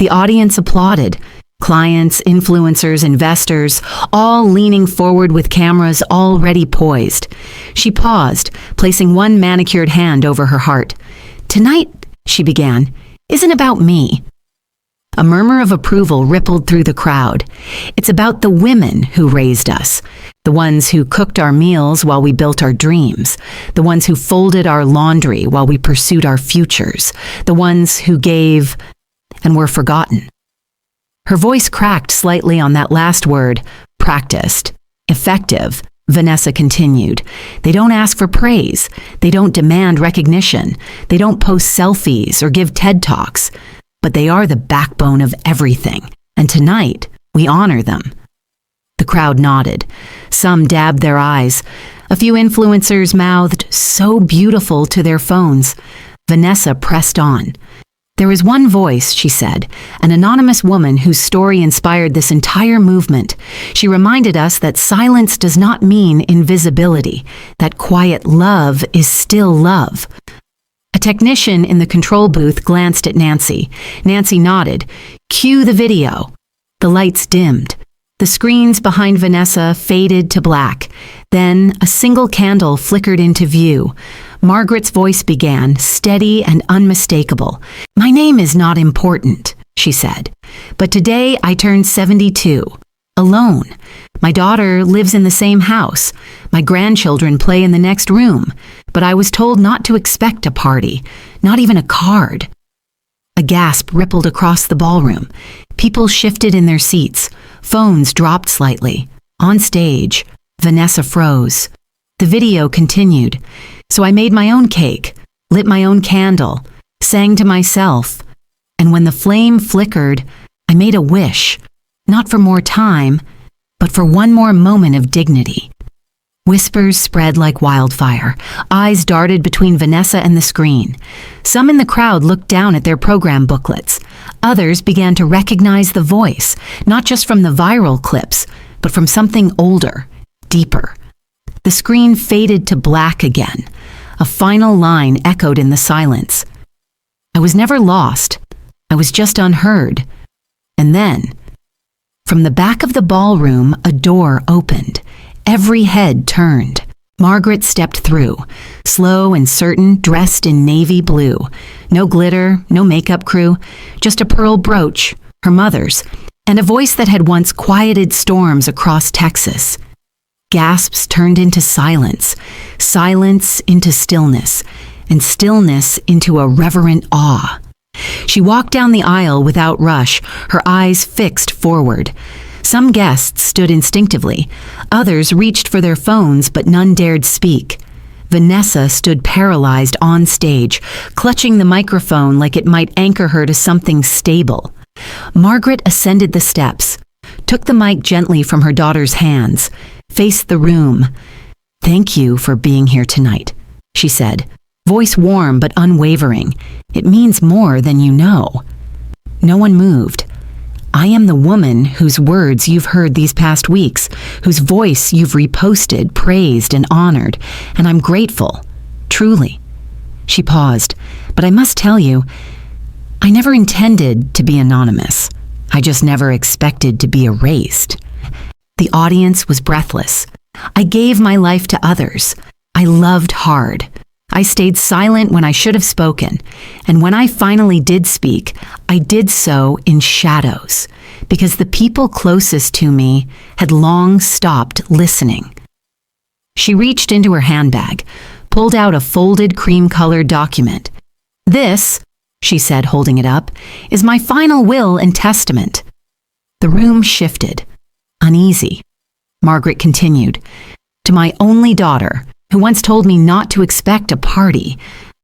Speaker 1: The audience applauded. Clients, influencers, investors, all leaning forward with cameras already poised. She paused, placing one manicured hand over her heart. "Tonight," she began, "isn't about me." A murmur of approval rippled through the crowd. "It's about the women who raised us, the ones who cooked our meals while we built our dreams, the ones who folded our laundry while we pursued our futures, the ones who gave and were forgotten." Her voice cracked slightly on that last word, practiced. "Effective," Vanessa continued. "They don't ask for praise. They don't demand recognition. They don't post selfies or give TED Talks. But they are the backbone of everything. And tonight, we honor them." The crowd nodded. Some dabbed their eyes. A few influencers mouthed, "So beautiful," to their phones. Vanessa pressed on. "There is one voice," she said, "an anonymous woman whose story inspired this entire movement. She reminded us that silence does not mean invisibility, that quiet love is still love." A technician in the control booth glanced at Nancy. Nancy nodded. "Cue the video." The lights dimmed. The screens behind Vanessa faded to black. Then a single candle flickered into view. Margaret's voice began, steady and unmistakable. "My name is not important," she said. "But today I turned 72. Alone. My daughter lives in the same house. My grandchildren play in the next room. But I was told not to expect a party, not even a card." A gasp rippled across the ballroom. People shifted in their seats. Phones dropped slightly. On stage, Vanessa froze. The video continued. "So I made my own cake, lit my own candle, sang to myself. And when the flame flickered, I made a wish, not for more time, but for one more moment of dignity." Whispers spread like wildfire. Eyes darted between Vanessa and the screen. Some in the crowd looked down at their program booklets. Others began to recognize the voice, not just from the viral clips, but from something older, deeper. The screen faded to black again. A final line echoed in the silence. "I was never lost. I was just unheard." And then, from the back of the ballroom, a door opened. Every head turned. Margaret stepped through, slow and certain, dressed in navy blue. No glitter, no makeup crew, just a pearl brooch, her mother's, and a voice that had once quieted storms across Texas. Gasps turned into silence, silence into stillness, and stillness into a reverent awe. She walked down the aisle without rush, her eyes fixed forward. Some guests stood instinctively. Others reached for their phones, but none dared speak. Vanessa stood paralyzed on stage, clutching the microphone like it might anchor her to something stable. Margaret ascended the steps, took the mic gently from her daughter's hands, faced the room. "Thank you for being here tonight," she said, voice warm but unwavering. "It means more than you know." No one moved. "I am the woman whose words you've heard these past weeks, whose voice you've reposted, praised, and honored, and I'm grateful, truly." She paused. "But I must tell you, I never intended to be anonymous. I just never expected to be erased." The audience was breathless. "I gave my life to others. I loved hard. I stayed silent when I should have spoken, and when I finally did speak, I did so in shadows, because the people closest to me had long stopped listening." She reached into her handbag, pulled out a folded cream-colored document. "This," she said, holding it up, "is my final will and testament." The room shifted, uneasy. Margaret continued, "To my only daughter, who once told me not to expect a party,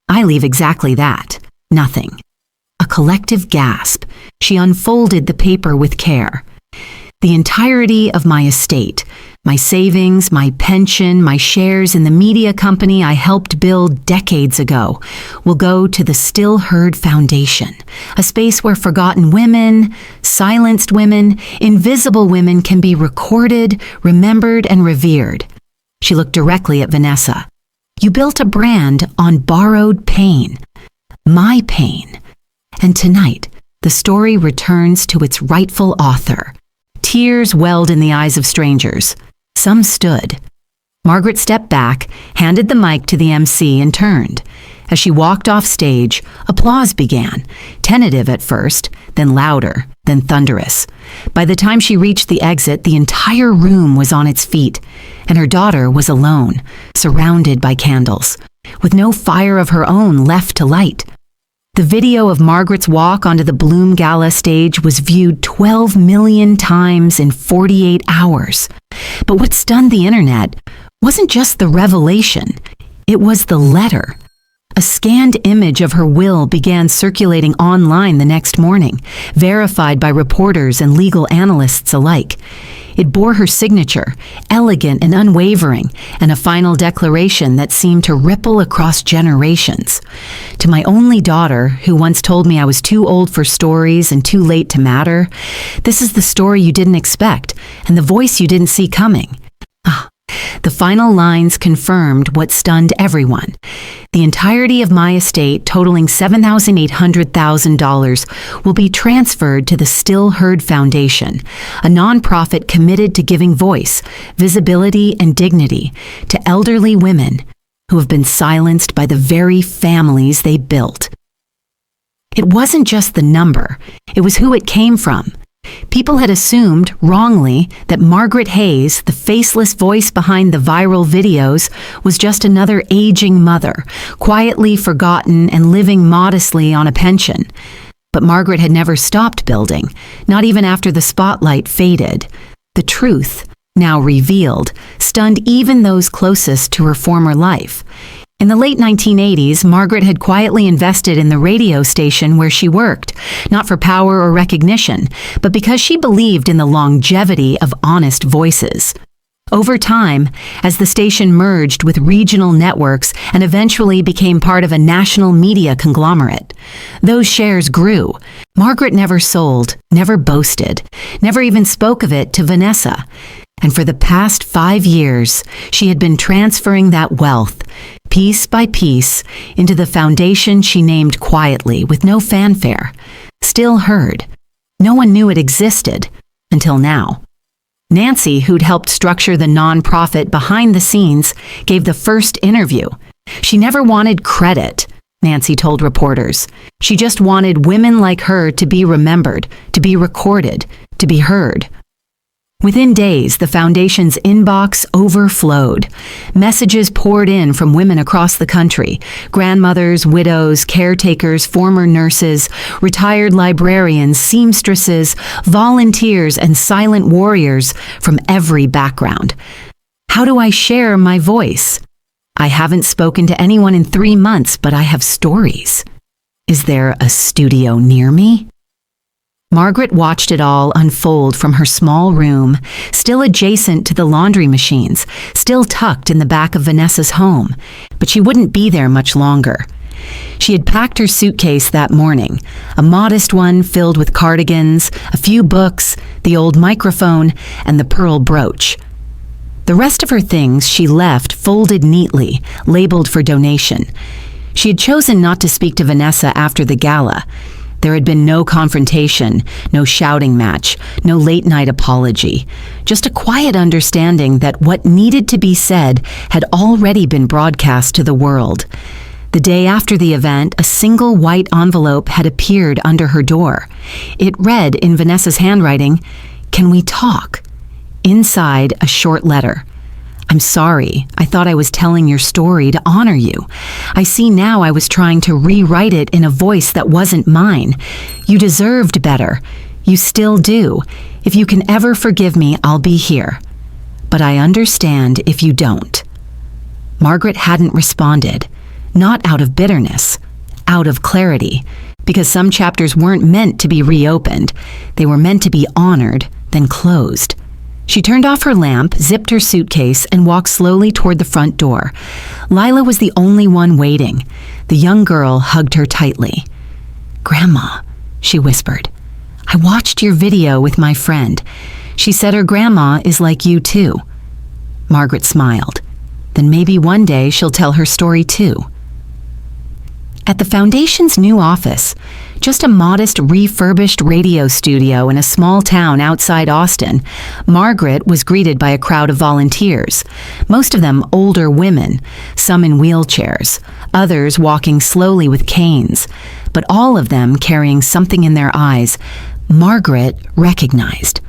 Speaker 1: I leave exactly that, nothing." A collective gasp. She unfolded the paper with care. "The entirety of my estate, my savings, my pension, my shares in the media company I helped build decades ago, will go to the Still Heard Foundation, a space where forgotten women, silenced women, invisible women can be recorded, remembered, and revered." She looked directly at Vanessa. "You built a brand on borrowed pain, my pain. And tonight, the story returns to its rightful author." Tears welled in the eyes of strangers. Some stood. Margaret stepped back, handed the mic to the MC, and turned. As she walked off stage, applause began, tentative at first, then louder, then thunderous. By the time she reached the exit, the entire room was on its feet, and her daughter was alone, surrounded by candles, with no fire of her own left to light. The video of Margaret's walk onto the Bloom Gala stage was viewed 12 million times in 48 hours. But what stunned the internet wasn't just the revelation, it was the letter. A scanned image of her will began circulating online the next morning, verified by reporters and legal analysts alike. It bore her signature, elegant and unwavering, and a final declaration that seemed to ripple across generations. "To my only daughter, who once told me I was too old for stories and too late to matter, this is the story you didn't expect, and the voice you didn't see coming." The final lines confirmed what stunned everyone. "The entirety of my estate, totaling $7,800,000, will be transferred to the Still Heard Foundation, a nonprofit committed to giving voice, visibility, and dignity to elderly women who have been silenced by the very families they built." It wasn't just the number, it was who it came from. People had assumed, wrongly, that Margaret Hayes, the faceless voice behind the viral videos, was just another aging mother, quietly forgotten and living modestly on a pension. But Margaret had never stopped building, not even after the spotlight faded. The truth, now revealed, stunned even those closest to her former life. In the late 1980s, Margaret had quietly invested in the radio station where she worked, not for power or recognition, but because she believed in the longevity of honest voices. Over time, as the station merged with regional networks and eventually became part of a national media conglomerate, those shares grew. Margaret never sold, never boasted, never even spoke of it to Vanessa. And for the past 5 years, she had been transferring that wealth, piece by piece, into the foundation she named quietly, with no fanfare. Still Heard. No one knew it existed, until now. Nancy, who'd helped structure the nonprofit behind the scenes, gave the first interview. She never wanted credit, Nancy told reporters. She just wanted women like her to be remembered, to be recorded, to be heard. Within days, the foundation's inbox overflowed. Messages poured in from women across the country, grandmothers, widows, caretakers, former nurses, retired librarians, seamstresses, volunteers, and silent warriors from every background. How do I share my voice? I haven't spoken to anyone in 3 months, but I have stories. Is there a studio near me? Margaret watched it all unfold from her small room, still adjacent to the laundry machines, still tucked in the back of Vanessa's home, but she wouldn't be there much longer. She had packed her suitcase that morning, a modest one filled with cardigans, a few books, the old microphone, and the pearl brooch. The rest of her things she left folded neatly, labeled for donation. She had chosen not to speak to Vanessa after the gala. There had been no confrontation, no shouting match, no late-night apology, just a quiet understanding that what needed to be said had already been broadcast to the world. The day after the event, a single white envelope had appeared under her door. It read in Vanessa's handwriting, "Can we talk?" Inside, a short letter. "I'm sorry. I thought I was telling your story to honor you. I see now I was trying to rewrite it in a voice that wasn't mine. You deserved better. You still do. If you can ever forgive me, I'll be here. But I understand if you don't." Margaret hadn't responded. Not out of bitterness, out of clarity, because some chapters weren't meant to be reopened. They were meant to be honored, then closed. She turned off her lamp, zipped her suitcase, and walked slowly toward the front door. Lila was the only one waiting. The young girl hugged her tightly. "Grandma," she whispered, "I watched your video with my friend. She said her grandma is like you too." Margaret smiled. Then maybe one day she'll tell her story too. At the Foundation's new office, just a modest refurbished radio studio in a small town outside Austin, Margaret was greeted by a crowd of volunteers, most of them older women, some in wheelchairs, others walking slowly with canes, but all of them carrying something in their eyes Margaret recognized.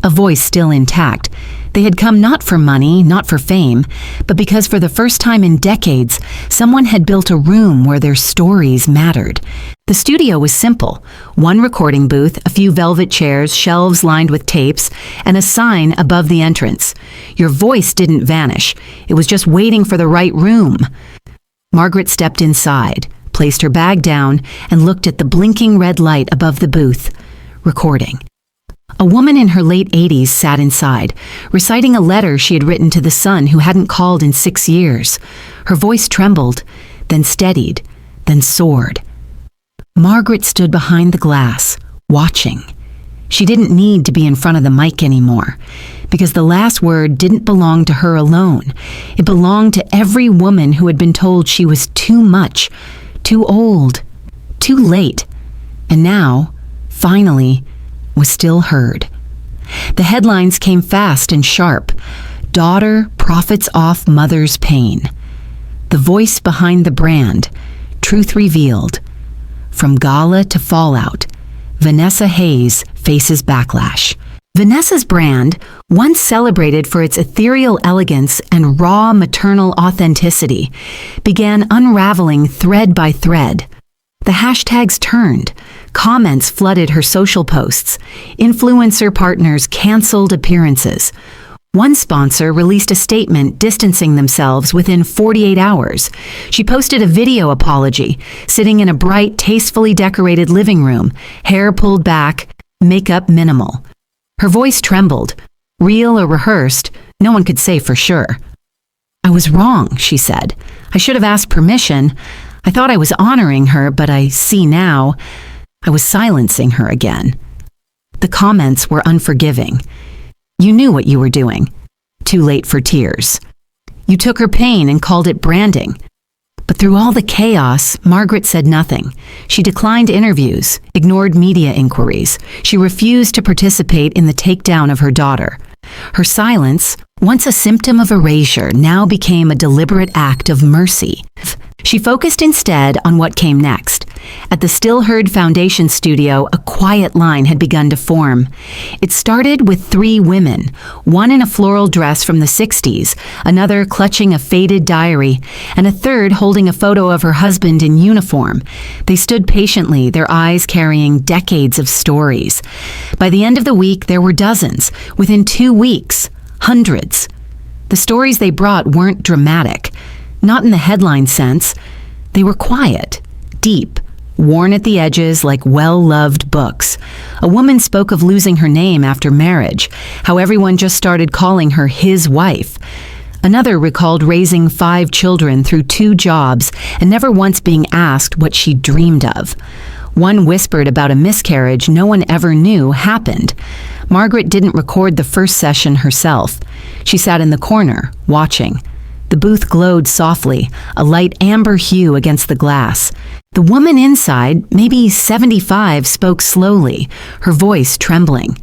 Speaker 1: A voice still intact. They had come not for money, not for fame, but because for the first time in decades, someone had built a room where their stories mattered. The studio was simple. One recording booth, a few velvet chairs, shelves lined with tapes, and a sign above the entrance. Your voice didn't vanish. It was just waiting for the right room. Margaret stepped inside, placed her bag down, and looked at the blinking red light above the booth. Recording. A woman in her late 80s sat inside, reciting a letter she had written to the son who hadn't called in 6 years. Her voice trembled, then steadied, then soared. Margaret stood behind the glass, watching. She didn't need to be in front of the mic anymore, because the last word didn't belong to her alone. It belonged to every woman who had been told she was too much, too old, too late, and now, finally, was still heard. The headlines came fast and sharp. Daughter profits off mother's pain. The voice behind the brand. Truth revealed. From gala to fallout. Vanessa Hayes faces backlash. Vanessa's brand, once celebrated for its ethereal elegance and raw maternal authenticity, began unraveling thread by thread. The hashtags turned. Comments flooded her social posts. Influencer partners canceled appearances. One sponsor released a statement distancing themselves within 48 hours. She posted a video apology, sitting in a bright, tastefully decorated living room, hair pulled back, makeup minimal. Her voice trembled. Real or rehearsed, no one could say for sure. "I was wrong," she said. "I should have asked permission. I thought I was honoring her, but I see now I was silencing her again." The comments were unforgiving. "You knew what you were doing. Too late for tears. You took her pain and called it branding." But through all the chaos, Margaret said nothing. She declined interviews, ignored media inquiries. She refused to participate in the takedown of her daughter. Her silence, once a symptom of erasure, now became a deliberate act of mercy. She focused instead on what came next. At the Still Heard Foundation studio, a quiet line had begun to form. It started with 3 women, one in a floral dress from the 60s, another clutching a faded diary, and a third holding a photo of her husband in uniform. They stood patiently, their eyes carrying decades of stories. By the end of the week, there were dozens. Within 2 weeks, hundreds. The stories they brought weren't dramatic. Not in the headline sense. They were quiet, deep, worn at the edges like well-loved books. A woman spoke of losing her name after marriage, how everyone just started calling her his wife. Another recalled raising 5 children through 2 jobs and never once being asked what she dreamed of. One whispered about a miscarriage no one ever knew happened. Margaret didn't record the first session herself. She sat in the corner, watching. The booth glowed softly, a light amber hue against the glass. The woman inside, maybe 75, spoke slowly, her voice trembling.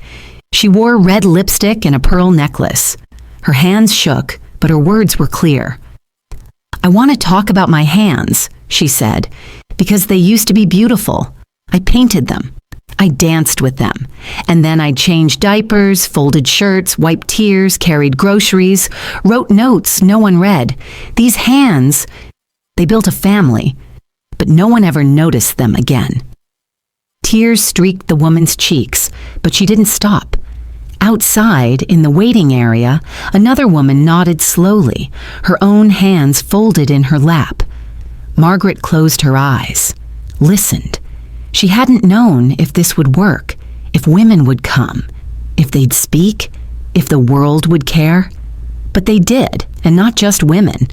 Speaker 1: She wore red lipstick and a pearl necklace. Her hands shook, but her words were clear. "I want to talk about my hands," she said, "because they used to be beautiful. I painted them. I danced with them. And then I changed diapers, folded shirts, wiped tears, carried groceries, wrote notes no one read. These hands, they built a family, but no one ever noticed them again." Tears streaked the woman's cheeks, but she didn't stop. Outside, in the waiting area, another woman nodded slowly, her own hands folded in her lap. Margaret closed her eyes, listened. She hadn't known if this would work, if women would come, if they'd speak, if the world would care. But they did, and not just women.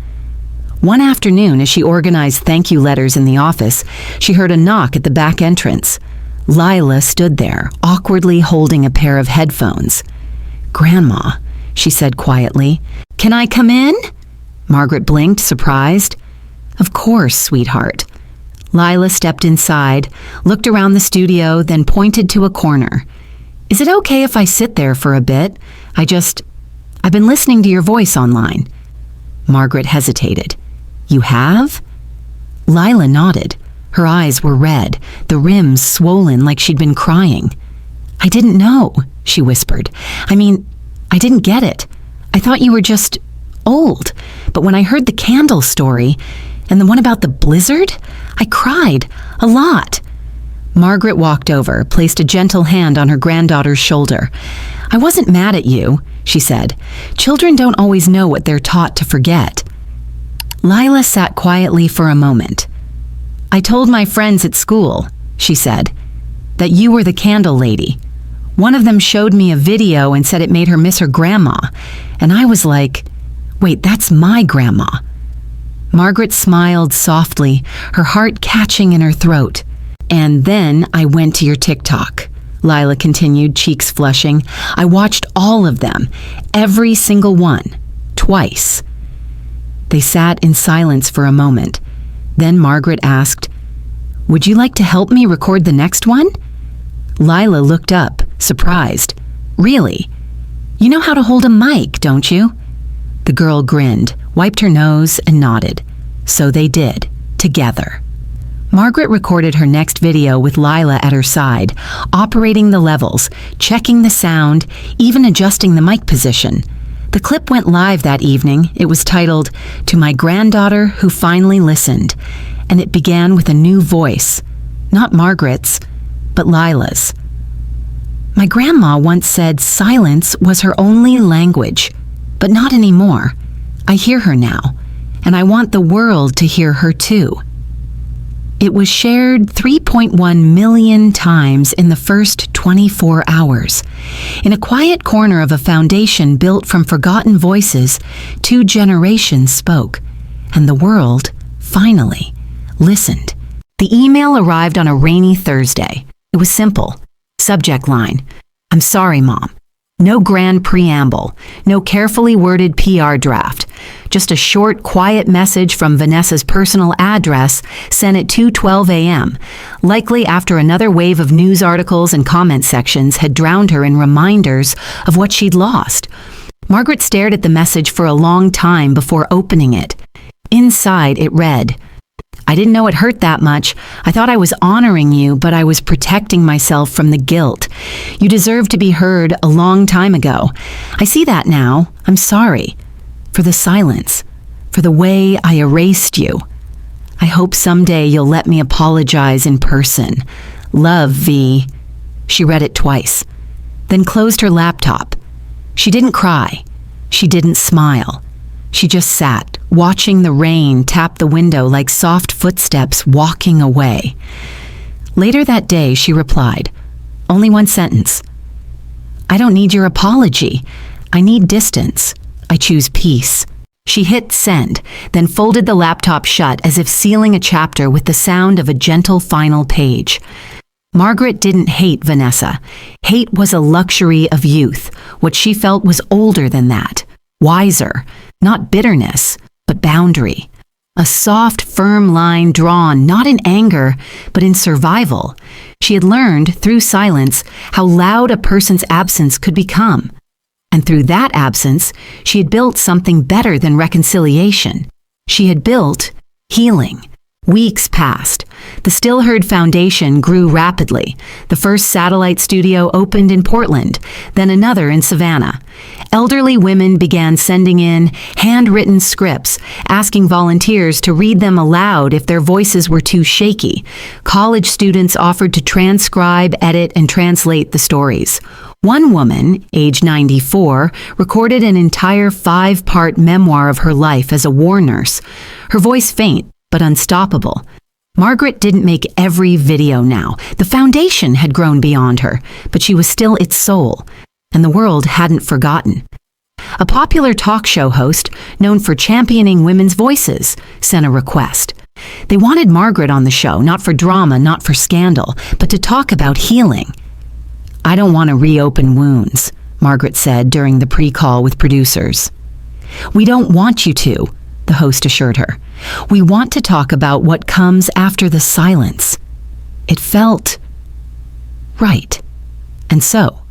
Speaker 1: One afternoon, as she organized thank you letters in the office, she heard a knock at the back entrance. Lila stood there, awkwardly holding a pair of headphones. "Grandma," she said quietly. "Can I come in?" Margaret blinked, surprised. "Of course, sweetheart." Lila stepped inside, looked around the studio, then pointed to a corner. "Is it okay if I sit there for a bit? I've been listening to your voice online." Margaret hesitated. "You have?" Lila nodded. Her eyes were red, the rims swollen like she'd been crying. "I didn't know," she whispered. I didn't get it. I thought you were just old. But when I heard the candle story, and the one about the blizzard, I cried a lot." Margaret walked over, placed a gentle hand on her granddaughter's shoulder. "I wasn't mad at you," she said. "Children don't always know what they're taught to forget." Lila sat quietly for a moment. "I told my friends at school," she said, "that you were the candle lady. One of them showed me a video and said it made her miss her grandma. And I was like, wait, that's my grandma." Margaret smiled softly, her heart catching in her throat. "And then I went to your TikTok," Lila continued, cheeks flushing. "I watched all of them, every single one, twice." They sat in silence for a moment. Then Margaret asked, "Would you like to help me record the next one?" Lila looked up, surprised. "Really? You know how to hold a mic, don't you?" The girl grinned, wiped her nose, and nodded. So they did, together. Margaret recorded her next video with Lila at her side, operating the levels, checking the sound, even adjusting the mic position. The clip went live that evening. It was titled, "To My Granddaughter Who Finally Listened," and it began with a new voice. Not Margaret's, but Lila's. "My grandma once said silence was her only language, but not anymore. I hear her now, and I want the world to hear her too." It was shared 3.1 million times in the first 24 hours. In a quiet corner of a foundation built from forgotten voices, 2 generations spoke, and the world, finally, listened. The email arrived on a rainy Thursday. It was simple. Subject line, "I'm sorry, Mom." No grand preamble, no carefully worded PR draft. Just a short, quiet message from Vanessa's personal address sent at 2:12 a.m., likely after another wave of news articles and comment sections had drowned her in reminders of what she'd lost. Margaret stared at the message for a long time before opening it. Inside, it read, "I didn't know it hurt that much. I thought I was honoring you, but I was protecting myself from the guilt. You deserved to be heard a long time ago. I see that now. I'm sorry. For the silence. For the way I erased you. I hope someday you'll let me apologize in person. Love, V." She read it twice, then closed her laptop. She didn't cry. She didn't smile. She just sat, watching the rain tap the window like soft footsteps walking away. Later that day, she replied, only one sentence. I don't need your apology. I need distance. I choose peace. She hit send, then folded the laptop shut as if sealing a chapter with the sound of a gentle final page. Margaret didn't hate Vanessa. Hate was a luxury of youth. What she felt was older than that. Wiser. Not bitterness, but boundary. A soft, firm line drawn not in anger, but in survival. She had learned, through silence, how loud a person's absence could become. And through that absence, she had built something better than reconciliation. She had built healing. Weeks passed. The Still Heard Foundation grew rapidly. The first satellite studio opened in Portland, then another in Savannah. Elderly women began sending in handwritten scripts, asking volunteers to read them aloud if their voices were too shaky. College students offered to transcribe, edit, and translate the stories. One woman, age 94, recorded an entire 5-part memoir of her life as a war nurse. Her voice faint, but unstoppable. Margaret didn't make every video now. The foundation had grown beyond her, but she was still its soul, and the world hadn't forgotten. A popular talk show host, known for championing women's voices, sent a request. They wanted Margaret on the show, not for drama, not for scandal, but to talk about healing. I don't want to reopen wounds, Margaret said during the pre-call with producers. We don't want you to, the host assured her. We want to talk about what comes after the silence. It felt right. And so,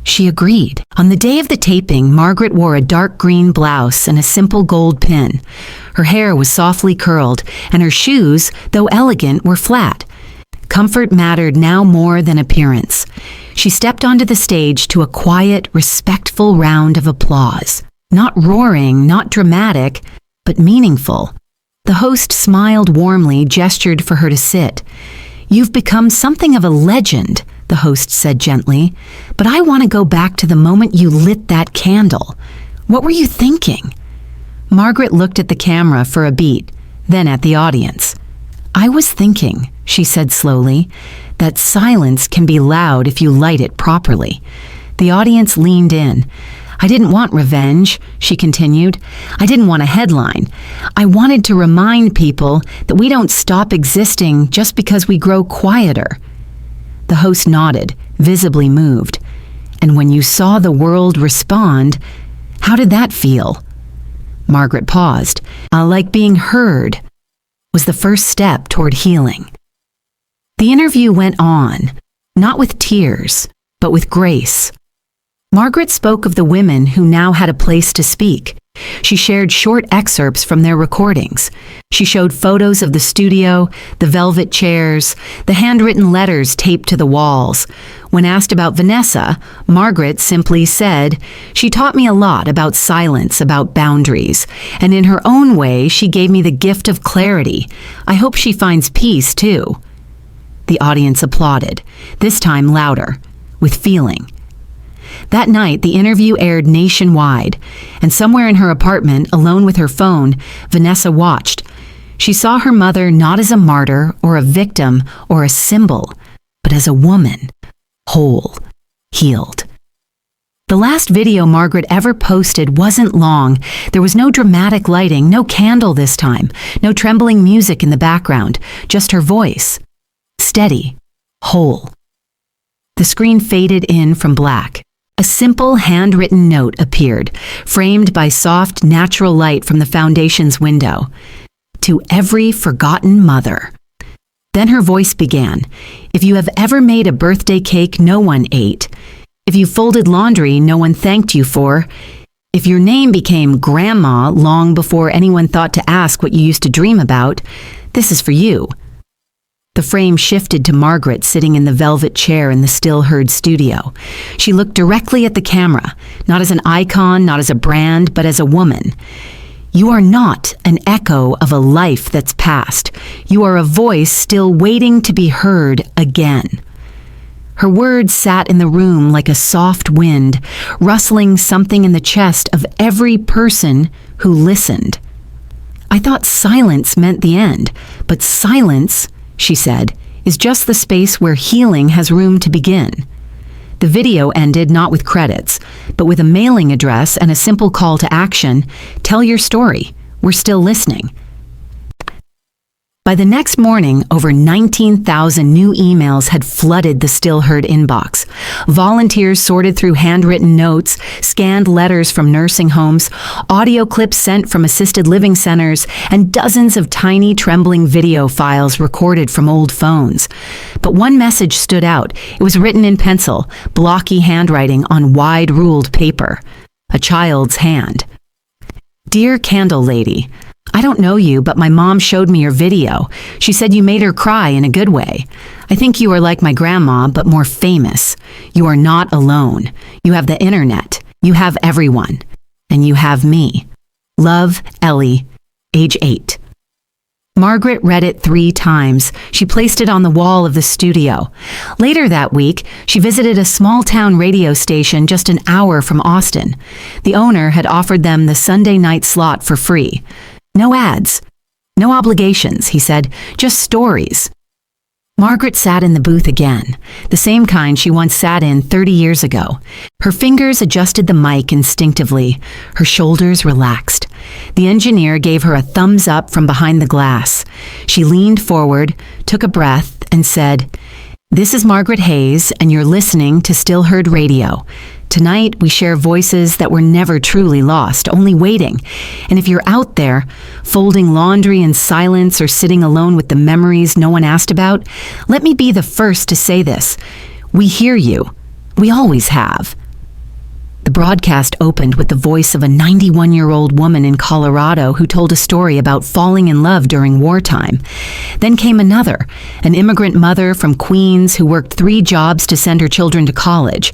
Speaker 1: she agreed. On the day of the taping, Margaret wore a dark green blouse and a simple gold pin. Her hair was softly curled, and her shoes, though elegant, were flat. Comfort mattered now more than appearance. She stepped onto the stage to a quiet, respectful round of applause. Not roaring, not dramatic, but meaningful. The host smiled warmly, gestured for her to sit. You've become something of a legend, the host said gently, but I want to go back to the moment you lit that candle. What were you thinking? Margaret looked at the camera for a beat, then at the audience. I was thinking, she said slowly, that silence can be loud if you light it properly. The audience leaned in. I didn't want revenge, she continued. I didn't want a headline. I wanted to remind people that we don't stop existing just because we grow quieter. The host nodded, visibly moved. And when you saw the world respond, how did that feel? Margaret paused. Like being heard was the first step toward healing. The interview went on, not with tears, but with grace. Margaret spoke of the women who now had a place to speak. She shared short excerpts from their recordings. She showed photos of the studio, the velvet chairs, the handwritten letters taped to the walls. When asked about Vanessa, Margaret simply said, "She taught me a lot about silence, about boundaries, and in her own way, she gave me the gift of clarity. I hope she finds peace, too." The audience applauded, this time louder, with feeling. That night, the interview aired nationwide, and somewhere in her apartment, alone with her phone, Vanessa watched. She saw her mother not as a martyr or a victim or a symbol, but as a woman, whole, healed. The last video Margaret ever posted wasn't long. There was no dramatic lighting, no candle this time, no trembling music in the background, just her voice. Steady, whole. The screen faded in from black. A simple handwritten note appeared, framed by soft, natural light from the foundation's window. To every forgotten mother. Then her voice began. If you have ever made a birthday cake no one ate, if you folded laundry no one thanked you for, if your name became Grandma long before anyone thought to ask what you used to dream about, this is for you. The frame shifted to Margaret sitting in the velvet chair in the Still Heard studio. She looked directly at the camera, not as an icon, not as a brand, but as a woman. You are not an echo of a life that's past. You are a voice still waiting to be heard again. Her words sat in the room like a soft wind, rustling something in the chest of every person who listened. I thought silence meant the end, but silence, she said, is just the space where healing has room to begin. The video ended not with credits, but with a mailing address and a simple call to action: tell your story. We're still listening. By the next morning, over 19,000 new emails had flooded the Still Heard inbox. Volunteers sorted through handwritten notes, scanned letters from nursing homes, audio clips sent from assisted living centers, and dozens of tiny, trembling video files recorded from old phones. But one message stood out. It was written in pencil, blocky handwriting on wide-ruled paper. A child's hand. Dear Candle Lady, I don't know you, but my mom showed me your video. She said you made her cry in a good way. I think you are like my grandma, but more famous. You are not alone. You have the internet. You have everyone. And you have me. Love, Ellie, age 8. Margaret read it 3 times. She placed it on the wall of the studio. Later that week, she visited a small-town radio station just an hour from Austin. The owner had offered them the Sunday night slot for free. No ads, no obligations, he said, just stories. Margaret sat in the booth again, the same kind she once sat in 30 years ago. Her fingers adjusted the mic instinctively. Her shoulders relaxed. The engineer gave her a thumbs up from behind the glass. She leaned forward, took a breath, and said, "This is Margaret Hayes, and you're listening to Still Heard Radio. Tonight, we share voices that were never truly lost, only waiting. And if you're out there, folding laundry in silence or sitting alone with the memories no one asked about, let me be the first to say this. We hear you. We always have." The broadcast opened with the voice of a 91-year-old woman in Colorado who told a story about falling in love during wartime. Then came another, an immigrant mother from Queens who worked 3 jobs to send her children to college.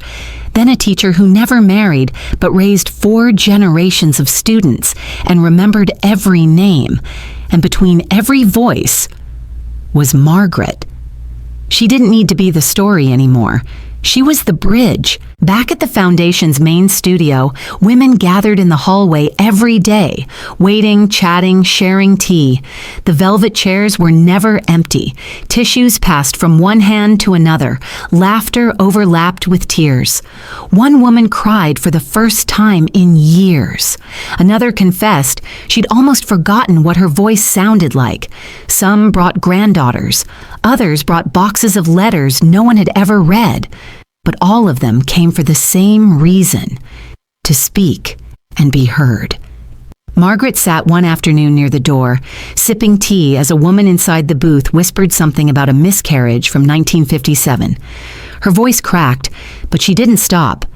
Speaker 1: Then a teacher who never married but raised 4 generations of students and remembered every name. And between every voice was Margaret. She didn't need to be the story anymore. She was the bridge. Back at the Foundation's main studio, women gathered in the hallway every day, waiting, chatting, sharing tea. The velvet chairs were never empty. Tissues passed from one hand to another. Laughter overlapped with tears. One woman cried for the first time in years. Another confessed she'd almost forgotten what her voice sounded like. Some brought granddaughters. Others brought boxes of letters no one had ever read. But all of them came for the same reason: to speak and be heard. Margaret sat one afternoon near the door, sipping tea as a woman inside the booth whispered something about a miscarriage from 1957. Her voice cracked, but she didn't stop.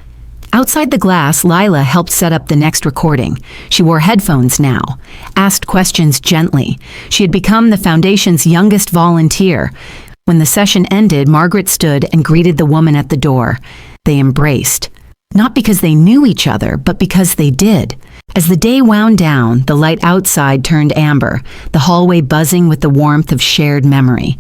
Speaker 1: Outside the glass, Lila helped set up the next recording. She wore headphones now, asked questions gently. She had become the Foundation's youngest volunteer. When the session ended, Margaret stood and greeted the woman at the door. They embraced. Not because they knew each other, but because they did. As the day wound down, the light outside turned amber, the hallway buzzing with the warmth of shared memory.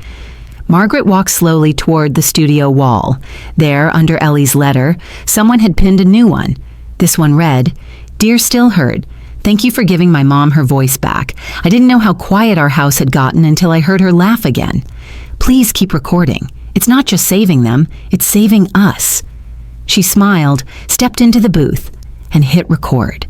Speaker 1: Margaret walked slowly toward the studio wall. There, under Ellie's letter, someone had pinned a new one. This one read, "Dear Still Heard, thank you for giving my mom her voice back. I didn't know how quiet our house had gotten until I heard her laugh again. Please keep recording. It's not just saving them, it's saving us." She smiled, stepped into the booth, and hit record.